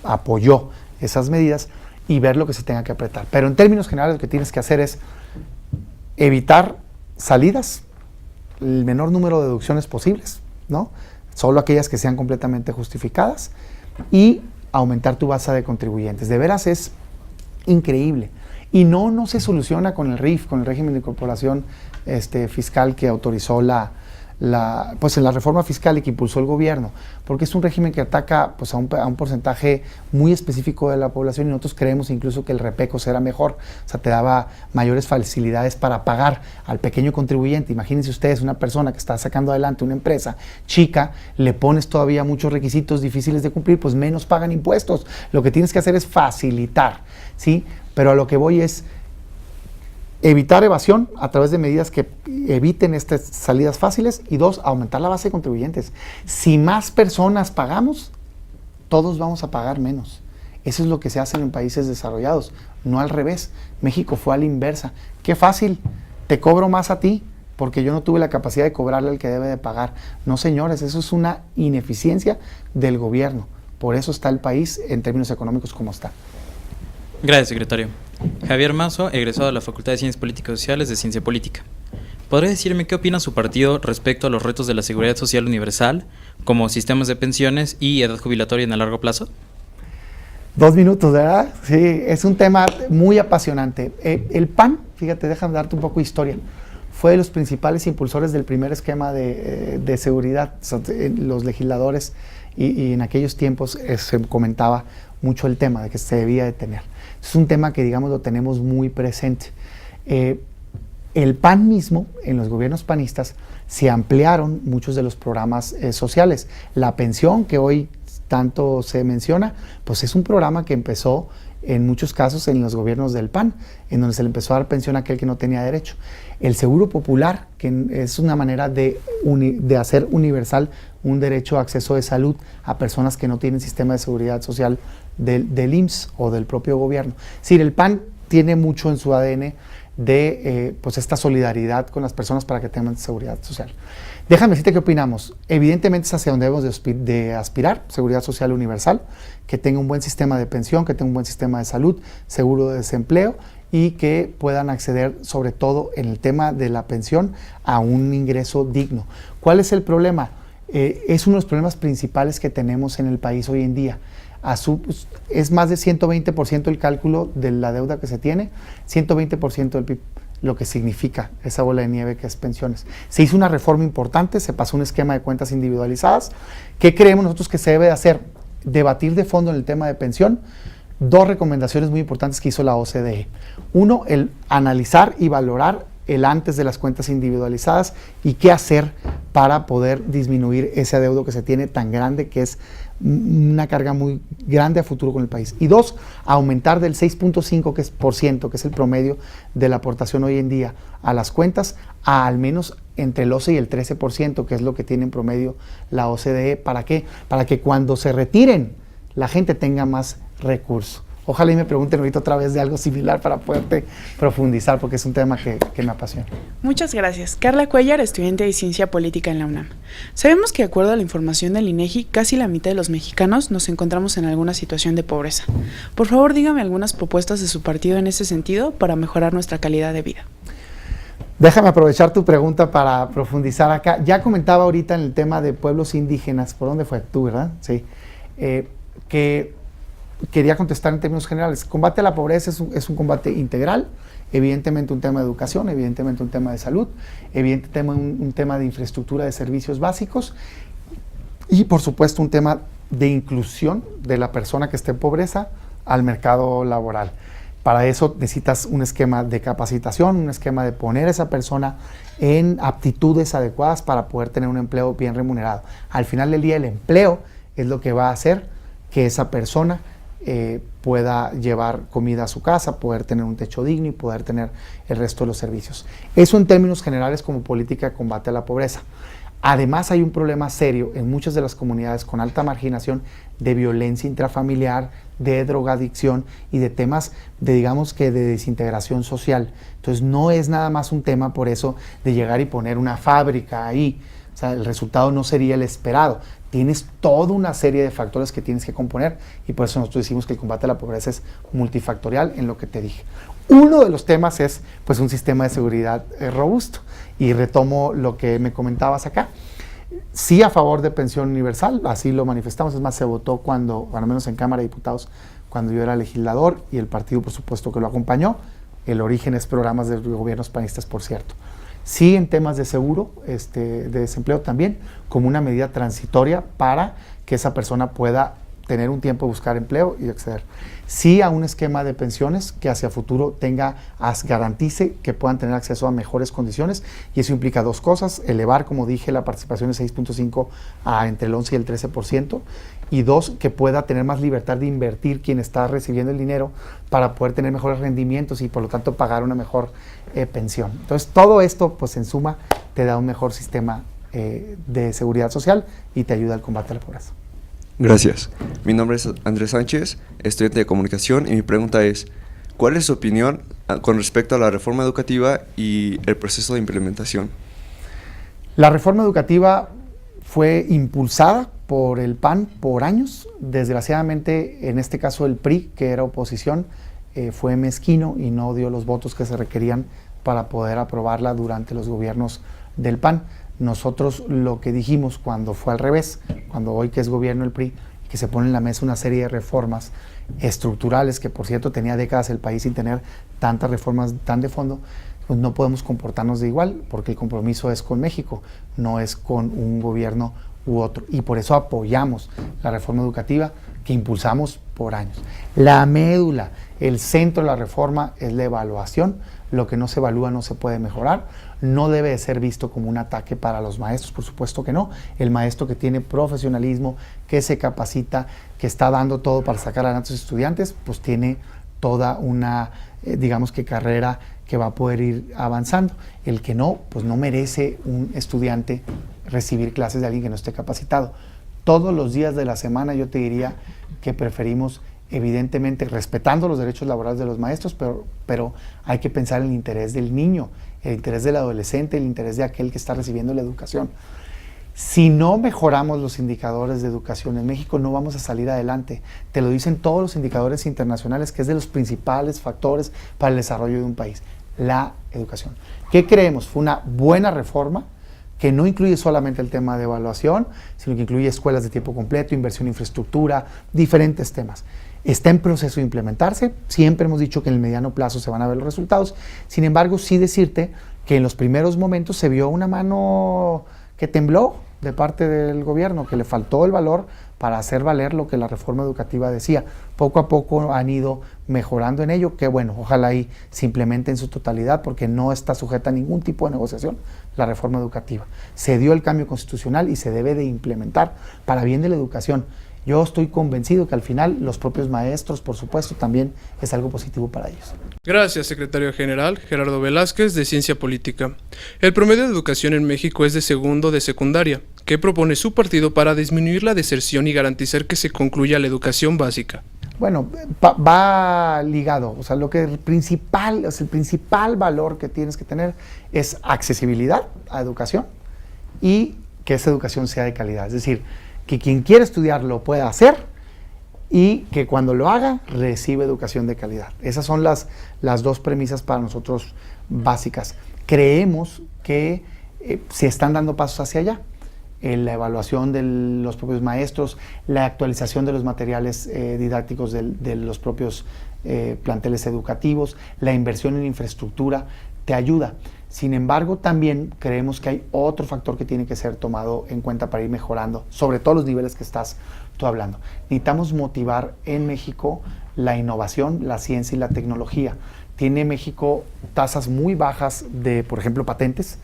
apoyó esas medidas, y ver lo que se tenga que apretar. Pero en términos generales lo que tienes que hacer es evitar salidas, el menor número de deducciones posibles, ¿no? Solo aquellas que sean completamente justificadas, y aumentar tu base de contribuyentes. De veras es increíble. Y no se soluciona con el RIF, con el régimen de incorporación fiscal que autorizó pues en la reforma fiscal y que impulsó el gobierno, porque es un régimen que ataca pues a un porcentaje muy específico de la población, y nosotros creemos incluso que el REPECO será mejor, o sea, te daba mayores facilidades para pagar al pequeño contribuyente. Imagínense ustedes una persona que está sacando adelante una empresa chica, le pones todavía muchos requisitos difíciles de cumplir, pues menos pagan impuestos. Lo que tienes que hacer es facilitar, ¿sí? Pero a lo que voy es evitar evasión a través de medidas que eviten estas salidas fáciles, y dos, aumentar la base de contribuyentes. Si más personas pagamos, todos vamos a pagar menos. Eso es lo que se hace en países desarrollados, no al revés. México fue a la inversa. Qué fácil, te cobro más a ti porque yo no tuve la capacidad de cobrarle al que debe de pagar. No, señores, eso es una ineficiencia del gobierno. Por eso está el país en términos económicos como está. Gracias, secretario. Javier Mazo, egresado de la Facultad de Ciencias Políticas y Sociales de Ciencia Política. ¿Podría decirme qué opina su partido respecto a los retos de la seguridad social universal, como sistemas de pensiones y edad jubilatoria en el largo plazo? 2 minutos, ¿verdad? Sí, es un tema muy apasionante. El PAN, fíjate, déjame darte un poco de historia, fue de los principales impulsores del primer esquema de seguridad. Los legisladores y en aquellos tiempos se comentaba mucho el tema de que se debía de tener. Es un tema que, digamos, lo tenemos muy presente. El PAN mismo, en los gobiernos panistas, se ampliaron muchos de los programas sociales. La pensión, que hoy tanto se menciona, pues es un programa que empezó en muchos casos en los gobiernos del PAN, en donde se le empezó a dar pensión a aquel que no tenía derecho. El seguro popular, que es una manera de hacer universal un derecho a acceso de salud a personas que no tienen sistema de seguridad social del IMSS o del propio gobierno. Es decir, el PAN tiene mucho en su ADN de pues esta solidaridad con las personas para que tengan seguridad social. Déjame decirte qué opinamos. Evidentemente es hacia donde debemos de aspirar, seguridad social universal, que tenga un buen sistema de pensión, que tenga un buen sistema de salud, seguro de desempleo y que puedan acceder, sobre todo en el tema de la pensión, a un ingreso digno. ¿Cuál es el problema? Es uno de los problemas principales que tenemos en el país hoy en día. Es más de 120% el cálculo de la deuda que se tiene, 120% del PIB, lo que significa esa bola de nieve que es pensiones. Se hizo una reforma importante, se pasó un esquema de cuentas individualizadas. ¿Qué creemos nosotros que se debe de hacer? Debatir de fondo en el tema de pensión. 2 recomendaciones muy importantes que hizo la OCDE. 1, el analizar y valorar el antes de las cuentas individualizadas y qué hacer para poder disminuir ese adeudo que se tiene tan grande, que es una carga muy grande a futuro con el país. Y 2, aumentar del 6.5% que es el promedio de la aportación hoy en día a las cuentas, a al menos entre el 11 y el 13%, que es lo que tiene en promedio la OCDE. ¿Para qué? Para que cuando se retiren la gente tenga más recursos. Ojalá y me pregunten ahorita otra vez de algo similar para poderte profundizar, porque es un tema que me apasiona. Muchas gracias. Carla Cuellar, estudiante de Ciencia Política en la UNAM. Sabemos que, de acuerdo a la información del INEGI, casi la mitad de los mexicanos nos encontramos en alguna situación de pobreza. Por favor, dígame algunas propuestas de su partido en ese sentido para mejorar nuestra calidad de vida. Déjame aprovechar tu pregunta para profundizar acá. Ya comentaba ahorita en el tema de pueblos indígenas, ¿por dónde fue? Tú, ¿verdad? Sí. Que quería contestar en términos generales. Combate a la pobreza es un combate integral, evidentemente un tema de educación, evidentemente un tema de salud, evidentemente un tema de infraestructura de servicios básicos y por supuesto un tema de inclusión de la persona que esté en pobreza al mercado laboral. Para eso necesitas un esquema de capacitación, un esquema de poner a esa persona en aptitudes adecuadas para poder tener un empleo bien remunerado. Al final del día el empleo es lo que va a hacer que esa persona pueda llevar comida a su casa, poder tener un techo digno y poder tener el resto de los servicios. Eso en términos generales como política de combate a la pobreza. Además hay un problema serio en muchas de las comunidades con alta marginación de violencia intrafamiliar, de drogadicción y de temas de, digamos que, de desintegración social. Entonces no es nada más un tema por eso de llegar y poner una fábrica ahí. O sea, el resultado no sería el esperado. Tienes toda una serie de factores que tienes que componer y por eso nosotros decimos que el combate a la pobreza es multifactorial en lo que te dije. Uno de los temas es pues un sistema de seguridad robusto y retomo lo que me comentabas acá. Sí a favor de pensión universal, así lo manifestamos, es más se votó cuando, al menos en Cámara de Diputados, cuando yo era legislador y el partido por supuesto que lo acompañó. El origen es programas de gobiernos panistas, por cierto. Sí en temas de seguro, de desempleo también, como una medida transitoria para que esa persona pueda tener un tiempo de buscar empleo y acceder. Sí a un esquema de pensiones que hacia futuro garantice que puedan tener acceso a mejores condiciones y eso implica 2 cosas, elevar, como dije, la participación de 6.5 a entre el 11 y el 13%, y 2, que pueda tener más libertad de invertir quien está recibiendo el dinero para poder tener mejores rendimientos y por lo tanto pagar una mejor pensión. Entonces todo esto pues en suma te da un mejor sistema de seguridad social y te ayuda al combate a la pobreza. Gracias. Mi nombre es Andrés Sánchez, estudiante de comunicación y mi pregunta es, ¿cuál es su opinión con respecto a la reforma educativa y el proceso de implementación? La reforma educativa fue impulsada por el PAN por años. Desgraciadamente, en este caso el PRI, que era oposición, fue mezquino y no dio los votos que se requerían para poder aprobarla durante los gobiernos del PAN. Nosotros lo que dijimos cuando fue al revés, cuando hoy que es gobierno el PRI, que se pone en la mesa una serie de reformas estructurales, que por cierto tenía décadas el país sin tener tantas reformas tan de fondo, pues no podemos comportarnos de igual, porque el compromiso es con México, no es con un gobierno u otro. Y por eso apoyamos la reforma educativa que impulsamos por años. La médula, el centro de la reforma es la evaluación. Lo que no se evalúa no se puede mejorar. No debe de ser visto como un ataque para los maestros, por supuesto que no. El maestro que tiene profesionalismo, que se capacita, que está dando todo para sacar adelante a sus estudiantes, pues tiene toda una, digamos que carrera que va a poder ir avanzando. El que no, pues no merece un estudiante recibir clases de alguien que no esté capacitado. Todos los días de la semana yo te diría que preferimos, evidentemente, respetando los derechos laborales de los maestros, pero hay que pensar en el interés del niño, el interés del adolescente, el interés de aquel que está recibiendo la educación. Si no mejoramos los indicadores de educación en México, no vamos a salir adelante. Te lo dicen todos los indicadores internacionales, que es de los principales factores para el desarrollo de un país, la educación. ¿Qué creemos? Fue una buena reforma que no incluye solamente el tema de evaluación, sino que incluye escuelas de tiempo completo, inversión en infraestructura, diferentes temas. Está en proceso de implementarse, siempre hemos dicho que en el mediano plazo se van a ver los resultados, sin embargo, sí decirte que en los primeros momentos se vio una mano que tembló de parte del gobierno, que le faltó el valor para hacer valer lo que la reforma educativa decía. Poco a poco han ido mejorando en ello, que bueno, ojalá y se implemente en su totalidad, porque no está sujeta a ningún tipo de negociación la reforma educativa. Se dio el cambio constitucional y se debe de implementar para bien de la educación. Yo estoy convencido que al final los propios maestros, por supuesto, también es algo positivo para ellos. Gracias, secretario general Gerardo Velázquez, de Ciencia Política. El promedio de educación en México es de segundo de secundaria. ¿Qué propone su partido para disminuir la deserción y garantizar que se concluya la educación básica? Bueno, va ligado, o sea, el principal valor que tienes que tener es accesibilidad a educación y que esa educación sea de calidad, es decir, que quien quiera estudiar lo pueda hacer y que cuando lo haga reciba educación de calidad. Esas son las dos premisas para nosotros básicas. Creemos que se están dando pasos hacia allá. La evaluación de los propios maestros, la actualización de los materiales didácticos de los propios planteles educativos, la inversión en infraestructura, te ayuda. Sin embargo, también creemos que hay otro factor que tiene que ser tomado en cuenta para ir mejorando, sobre todos los niveles que estás tú hablando. Necesitamos motivar en México la innovación, la ciencia y la tecnología. Tiene México tasas muy bajas de, por ejemplo, patentes,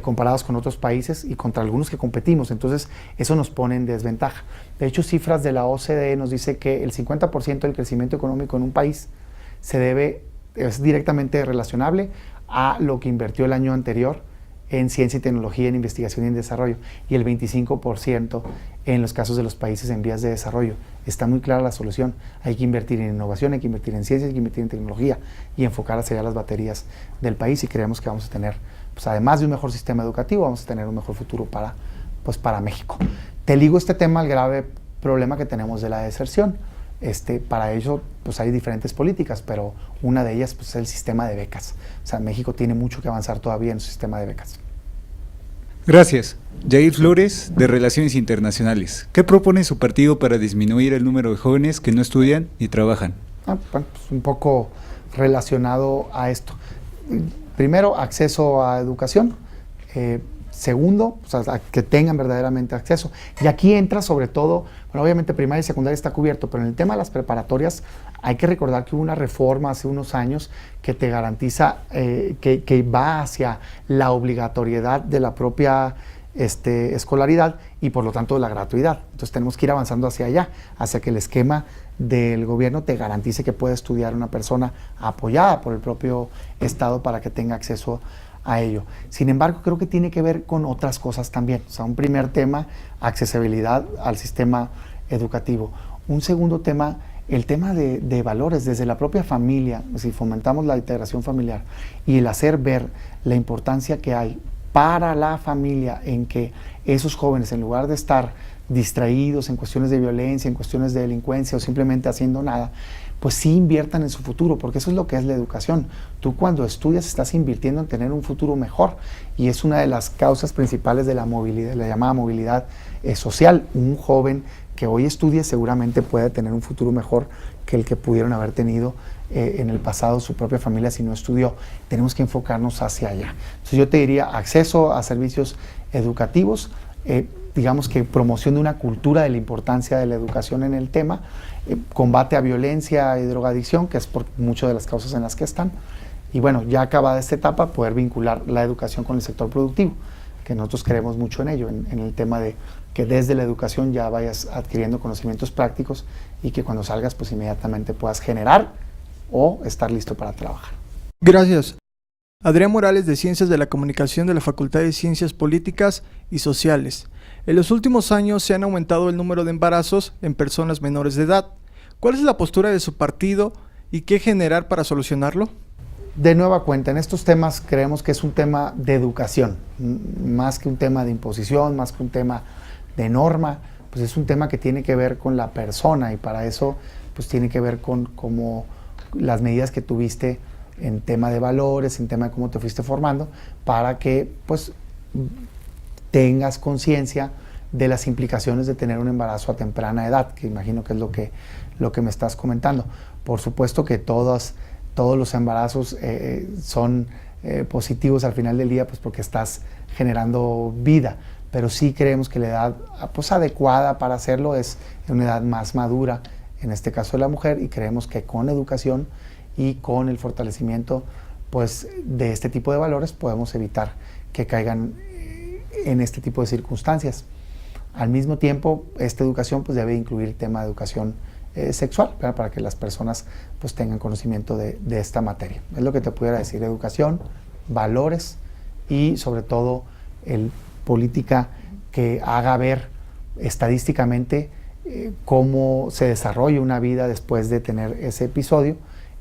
comparados con otros países y contra algunos que competimos, entonces eso nos pone en desventaja. De hecho, cifras de la OCDE nos dice que el 50% del crecimiento económico en un país es directamente relacionable a lo que invirtió el año anterior en ciencia y tecnología, en investigación y en desarrollo, y el 25% en los casos de los países en vías de desarrollo. Está muy clara la solución. Hay que invertir en innovación, hay que invertir en ciencia, hay que invertir en tecnología y enfocar hacia allá las baterías del país, y creemos que vamos a tener, pues además de un mejor sistema educativo, vamos a tener un mejor futuro para México. Te ligo este tema al grave problema que tenemos de la deserción. Para ello pues hay diferentes políticas, pero una de ellas pues, es el sistema de becas. O sea, México tiene mucho que avanzar todavía en su sistema de becas. Gracias. Jair Flores, de Relaciones Internacionales. ¿Qué propone su partido para disminuir el número de jóvenes que no estudian ni trabajan? Pues un poco relacionado a esto. Primero, acceso a educación. Segundo, a que tengan verdaderamente acceso. Y aquí entra sobre todo, bueno, obviamente primaria y secundaria está cubierto, pero en el tema de las preparatorias hay que recordar que hubo una reforma hace unos años que te garantiza que va hacia la obligatoriedad de la propia escolaridad y por lo tanto de la gratuidad. Entonces tenemos que ir avanzando hacia allá, hacia que el esquema del gobierno te garantice que pueda estudiar una persona apoyada por el propio Estado para que tenga acceso a ello. Sin embargo, creo que tiene que ver con otras cosas también. O sea, un primer tema, accesibilidad al sistema educativo. Un segundo tema, el tema de valores desde la propia familia. Si fomentamos la integración familiar y el hacer ver la importancia que hay para la familia, en que esos jóvenes, en lugar de estar distraídos en cuestiones de violencia, en cuestiones de delincuencia o simplemente haciendo nada, pues sí inviertan en su futuro, porque eso es lo que es la educación. Tú cuando estudias estás invirtiendo en tener un futuro mejor, y es una de las causas principales de la movilidad, la llamada movilidad social. Un joven que hoy estudie seguramente puede tener un futuro mejor que el que pudieron haber tenido en el pasado su propia familia si no estudió. Tenemos que enfocarnos hacia allá. Entonces yo te diría acceso a servicios educativos, digamos que promoción de una cultura de la importancia de la educación en el tema, combate a violencia y drogadicción, que es por muchas de las causas en las que están, y bueno, ya acabada esta etapa, poder vincular la educación con el sector productivo, que nosotros creemos mucho en ello, en el tema de que desde la educación ya vayas adquiriendo conocimientos prácticos y que cuando salgas pues inmediatamente puedas generar o estar listo para trabajar. Gracias. Adrián Morales, de Ciencias de la Comunicación de la Facultad de Ciencias Políticas y Sociales. En los últimos años se han aumentado el número de embarazos en personas menores de edad. ¿Cuál es la postura de su partido y qué generar para solucionarlo? De nueva cuenta, en estos temas creemos que es un tema de educación, más que un tema de imposición, más que un tema de norma, pues es un tema que tiene que ver con la persona, y para eso pues tiene que ver con cómo las medidas que tuviste en tema de valores, en tema de cómo te fuiste formando, para que pues tengas conciencia de las implicaciones de tener un embarazo a temprana edad, que imagino que es lo que me estás comentando. Por supuesto que todos los embarazos son positivos al final del día, pues porque estás generando vida, pero sí creemos que la edad pues adecuada para hacerlo es una edad más madura, en este caso de la mujer, y creemos que con educación y con el fortalecimiento pues de este tipo de valores podemos evitar que caigan en este tipo de circunstancias. Al mismo tiempo, esta educación pues debe incluir el tema de educación sexual, ¿verdad? Para que las personas pues tengan conocimiento de esta materia. Es lo que te pudiera decir: educación, valores y sobre todo política que haga ver estadísticamente cómo se desarrolla una vida después de tener ese episodio,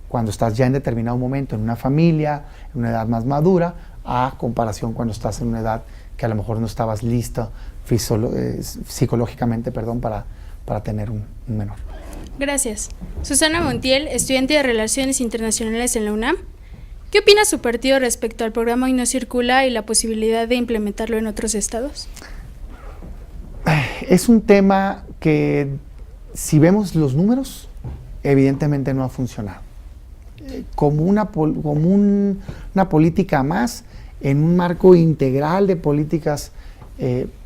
cuando estás ya en determinado momento en una familia, en una edad más madura, a comparación cuando estás en una edad que a lo mejor no estabas lista psicológicamente, para tener un menor. Gracias. Susana Montiel, estudiante de Relaciones Internacionales en la UNAM. ¿Qué opina su partido respecto al programa Hoy No Circula y la posibilidad de implementarlo en otros estados? Es un tema que, si vemos los números, evidentemente no ha funcionado. Como una política más en un marco integral de políticas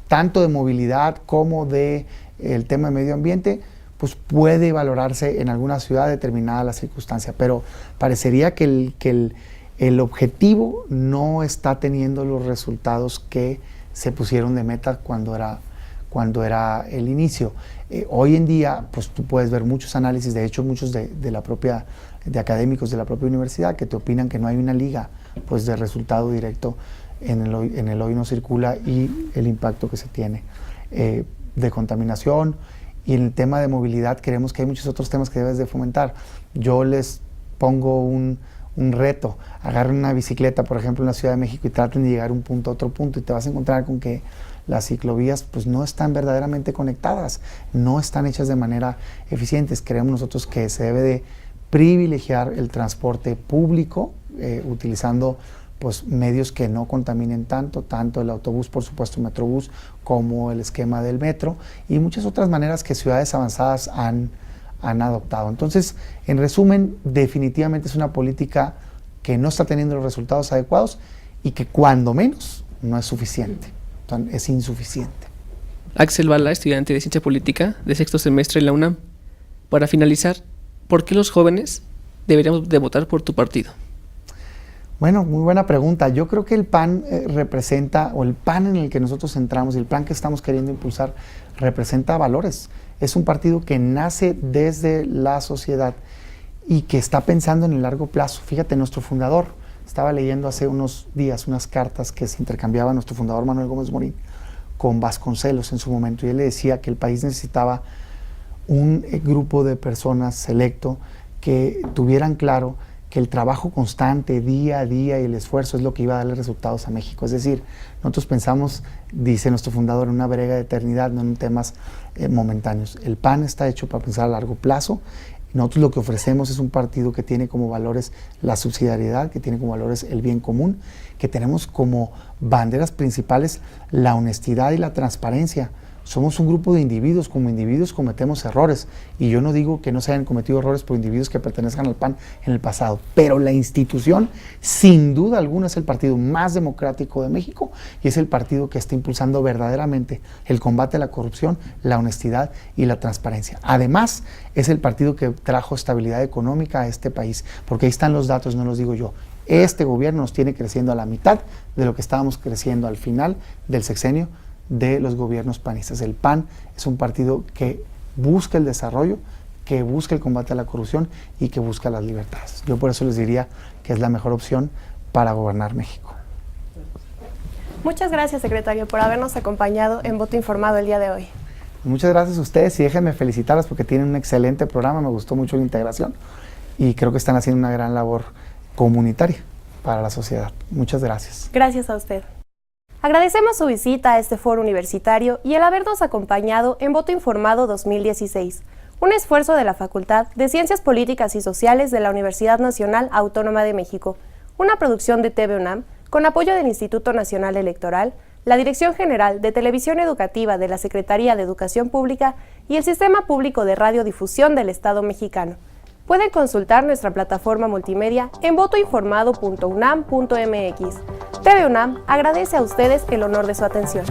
tanto de movilidad como de el tema de medio ambiente, pues puede valorarse en alguna ciudad determinada la circunstancia, pero parecería que el objetivo no está teniendo los resultados que se pusieron de meta cuando era el inicio. Hoy en día, pues tú puedes ver muchos análisis, de hecho muchos de académicos de la propia universidad, que te opinan que no hay una liga pues de resultado directo en el Hoy No Circula y el impacto que se tiene de contaminación. Y en el tema de movilidad creemos que hay muchos otros temas que debes de fomentar. Yo les pongo un reto: agarren una bicicleta, por ejemplo, en la Ciudad de México, y traten de llegar de un punto a otro punto, y te vas a encontrar con que las ciclovías pues no están verdaderamente conectadas, no están hechas de manera eficiente. Creemos nosotros que se debe de privilegiar el transporte público, utilizando pues medios que no contaminen tanto el autobús, por supuesto Metrobús, como el esquema del metro, y muchas otras maneras que ciudades avanzadas han adoptado. Entonces, en resumen, definitivamente es una política que no está teniendo los resultados adecuados y que cuando menos no es suficiente, es insuficiente. Axel Bala, estudiante de Ciencia Política de sexto semestre en la UNAM. Para finalizar, ¿por qué los jóvenes deberíamos de votar por tu partido? Bueno, muy buena pregunta. Yo creo que el PAN representa, o el PAN en el que nosotros entramos, y el plan que estamos queriendo impulsar, representa valores. Es un partido que nace desde la sociedad y que está pensando en el largo plazo. Fíjate, nuestro fundador, estaba leyendo hace unos días unas cartas que se intercambiaba nuestro fundador Manuel Gómez Morín con Vasconcelos en su momento, y él le decía que el país necesitaba un grupo de personas selecto que tuvieran claro que el trabajo constante, día a día, y el esfuerzo es lo que iba a darle resultados a México. Es decir, nosotros pensamos, dice nuestro fundador, en una brega de eternidad, no en temas momentáneos. El PAN está hecho para pensar a largo plazo. Nosotros lo que ofrecemos es un partido que tiene como valores la subsidiariedad, que tiene como valores el bien común, que tenemos como banderas principales la honestidad y la transparencia. Somos un grupo de individuos, como individuos cometemos errores, y yo no digo que no se hayan cometido errores por individuos que pertenezcan al PAN en el pasado, pero la institución, sin duda alguna, es el partido más democrático de México y es el partido que está impulsando verdaderamente el combate a la corrupción, la honestidad y la transparencia. Además, es el partido que trajo estabilidad económica a este país, porque ahí están los datos, no los digo yo. Este gobierno nos tiene creciendo a la mitad de lo que estábamos creciendo al final del sexenio de los gobiernos panistas. El PAN es un partido que busca el desarrollo, que busca el combate a la corrupción y que busca las libertades. Yo por eso les diría que es la mejor opción para gobernar México. Muchas gracias, secretario, por habernos acompañado en Voto Informado el día de hoy. Muchas gracias a ustedes y déjenme felicitarlas porque tienen un excelente programa, me gustó mucho la integración y creo que están haciendo una gran labor comunitaria para la sociedad. Muchas gracias. Gracias a usted. Agradecemos su visita a este foro universitario y el habernos acompañado en Voto Informado 2016, un esfuerzo de la Facultad de Ciencias Políticas y Sociales de la Universidad Nacional Autónoma de México, una producción de TV UNAM con apoyo del Instituto Nacional Electoral, la Dirección General de Televisión Educativa de la Secretaría de Educación Pública y el Sistema Público de Radiodifusión del Estado mexicano. Pueden consultar nuestra plataforma multimedia en votoinformado.unam.mx. TV UNAM agradece a ustedes el honor de su atención.